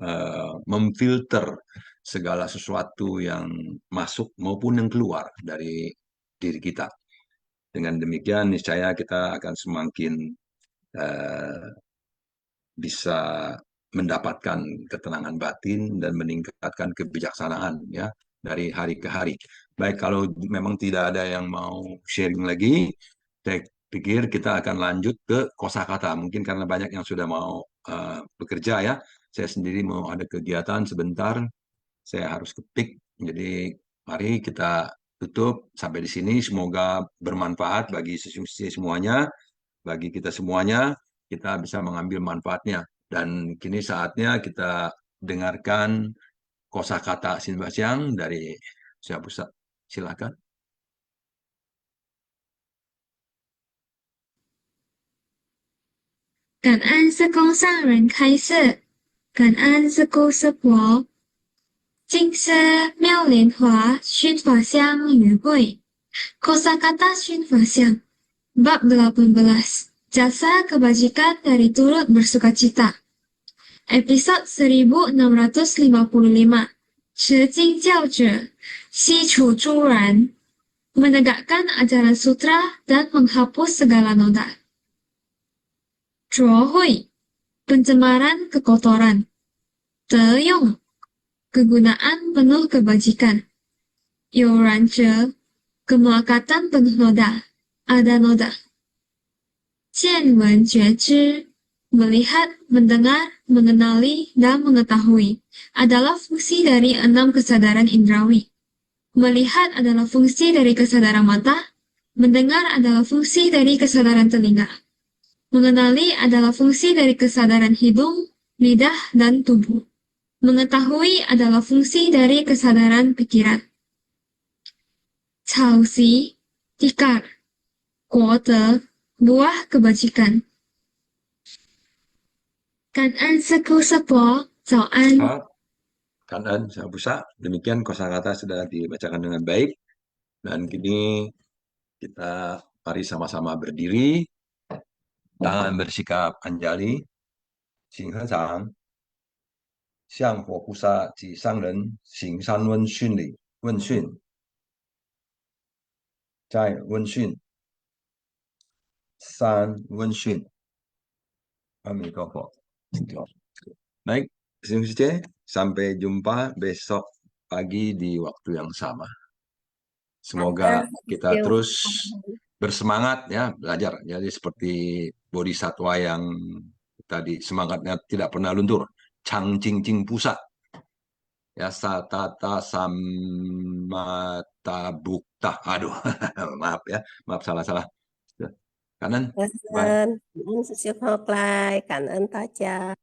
Speaker 2: memfilter segala sesuatu yang masuk maupun yang keluar dari diri kita. Dengan demikian niscaya kita akan semakin bisa mendapatkan ketenangan batin dan meningkatkan kebijaksanaan ya dari hari ke hari. Baik, kalau memang tidak ada yang mau sharing lagi, saya pikir kita akan lanjut ke kosakata. Mungkin karena banyak yang sudah mau bekerja ya. Saya sendiri mau ada kegiatan sebentar, saya harus ketik. Jadi mari kita tutup sampai di sini. Semoga bermanfaat bagi semuanya, bagi kita semuanya. Kita bisa mengambil manfaatnya. Dan kini saatnya kita dengarkan kosakata Sinbasyang dari Syah Pusat. Silakan.
Speaker 8: 感恩四供上人开示，感恩四姑师伯。今世妙莲华熏法香与会 Kosakata Syun Fasyang Bab 18 Jasa Kebajikan dari Turut Bersukacita Episode 1655 Shijing Jiaozhe Xi Chu Zhuran Menegakkan ajaran sutra dan menghapus segala noda. Zhuohui Pencemaran kekotoran. Teyong Kegunaan penuh kebajikan. Yoranche Kemelekatan penuh noda. Ada noda. Jianwen Juezhi Melihat, mendengar, mengenali, dan mengetahui adalah fungsi dari 6 kesadaran indrawi. Melihat adalah fungsi dari kesadaran mata, mendengar adalah fungsi dari kesadaran telinga. Mengenali adalah fungsi dari kesadaran hidung, lidah, dan tubuh. Mengetahui adalah fungsi dari kesadaran pikiran. Caoxi, tikar. Guode, buah kebajikan. Kan'an Seku Sepo, Zau'an.
Speaker 2: Kan'an Syah Pusat. Demikian kosakata sudah dibacakan dengan baik. Dan kini kita mari sama-sama berdiri. Tangan bersikap anjali. Xing Hezang. Xiang Huo Pusa Ji Sang Ren. Xing San Wen Xun Li. Wen Xun. Zai Wen Xun. San Wen Xun. Amitabha. Baik, sampai jumpa besok pagi di waktu yang sama. Semoga kita terus bersemangat ya belajar. Jadi seperti bodhisatwa yang tadi semangatnya tidak pernah luntur. Chang Jing Jing Pusat. Ya satata samata bukta. Aduh, maaf ya, maaf salah-salah. Kanan.
Speaker 5: Cảm ơn sự siêu học lại, cảm ơn ta cha.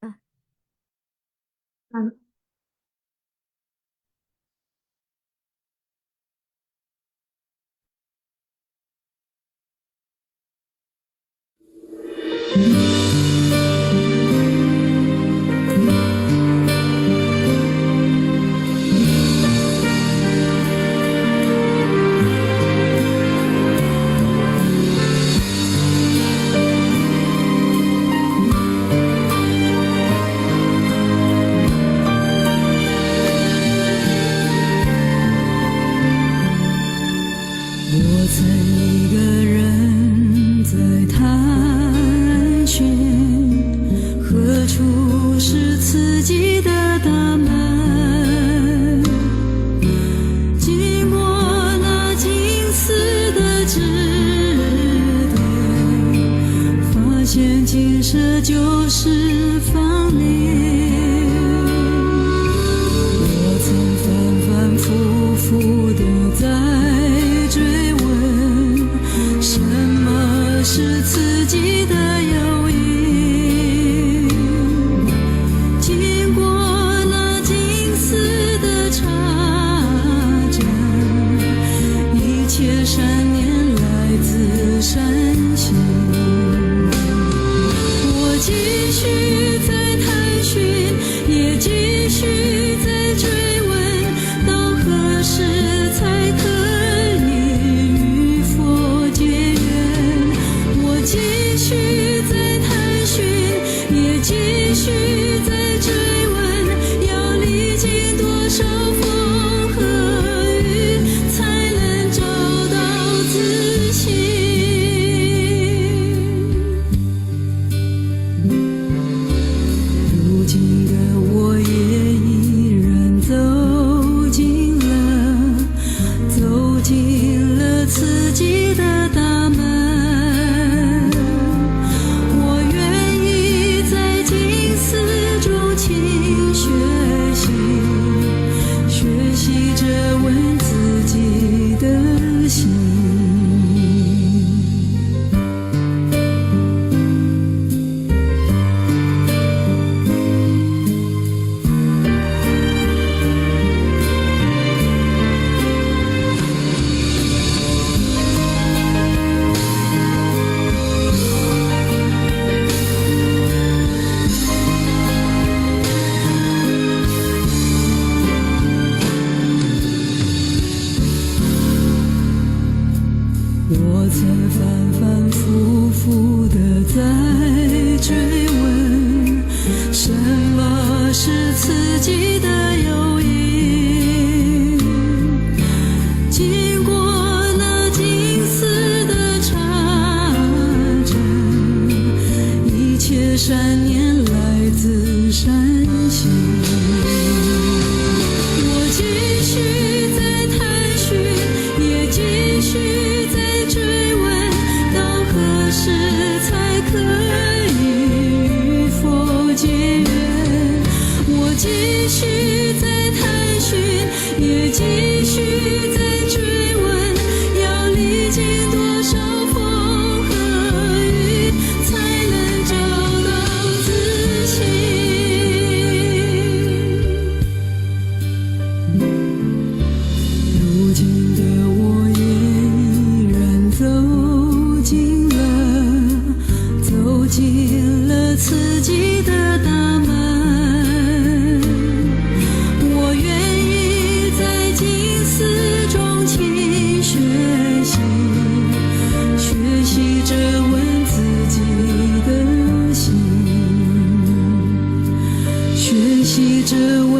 Speaker 9: 己的大门。经过那金丝的指点，发现金色就是芳莲。我曾反反复复地在追问，什么是刺激的诱因？经过那金丝的插针，一切善念来自善心。我继续在探寻，也继续在追问，到何时才可以与佛结缘？我继续在探寻，也继续在追问，要历经多少风和雨，才能找到自信？如今的我也依然走进了刺激的大门。我愿意在静思中勤学习着问自己的心。我曾反反复复地在追问，什么是刺激的诱因？经过那金丝的插针，一切善念来自善心。我继续在探寻，也继续在追问，到何时才可以与佛结缘？我继续在探寻，也继续在追问，要历经多少风和雨，才能找到自信？如今的我也依然走进了刺激的大门。我愿意在静思中勤学习着问自己的心，学习着问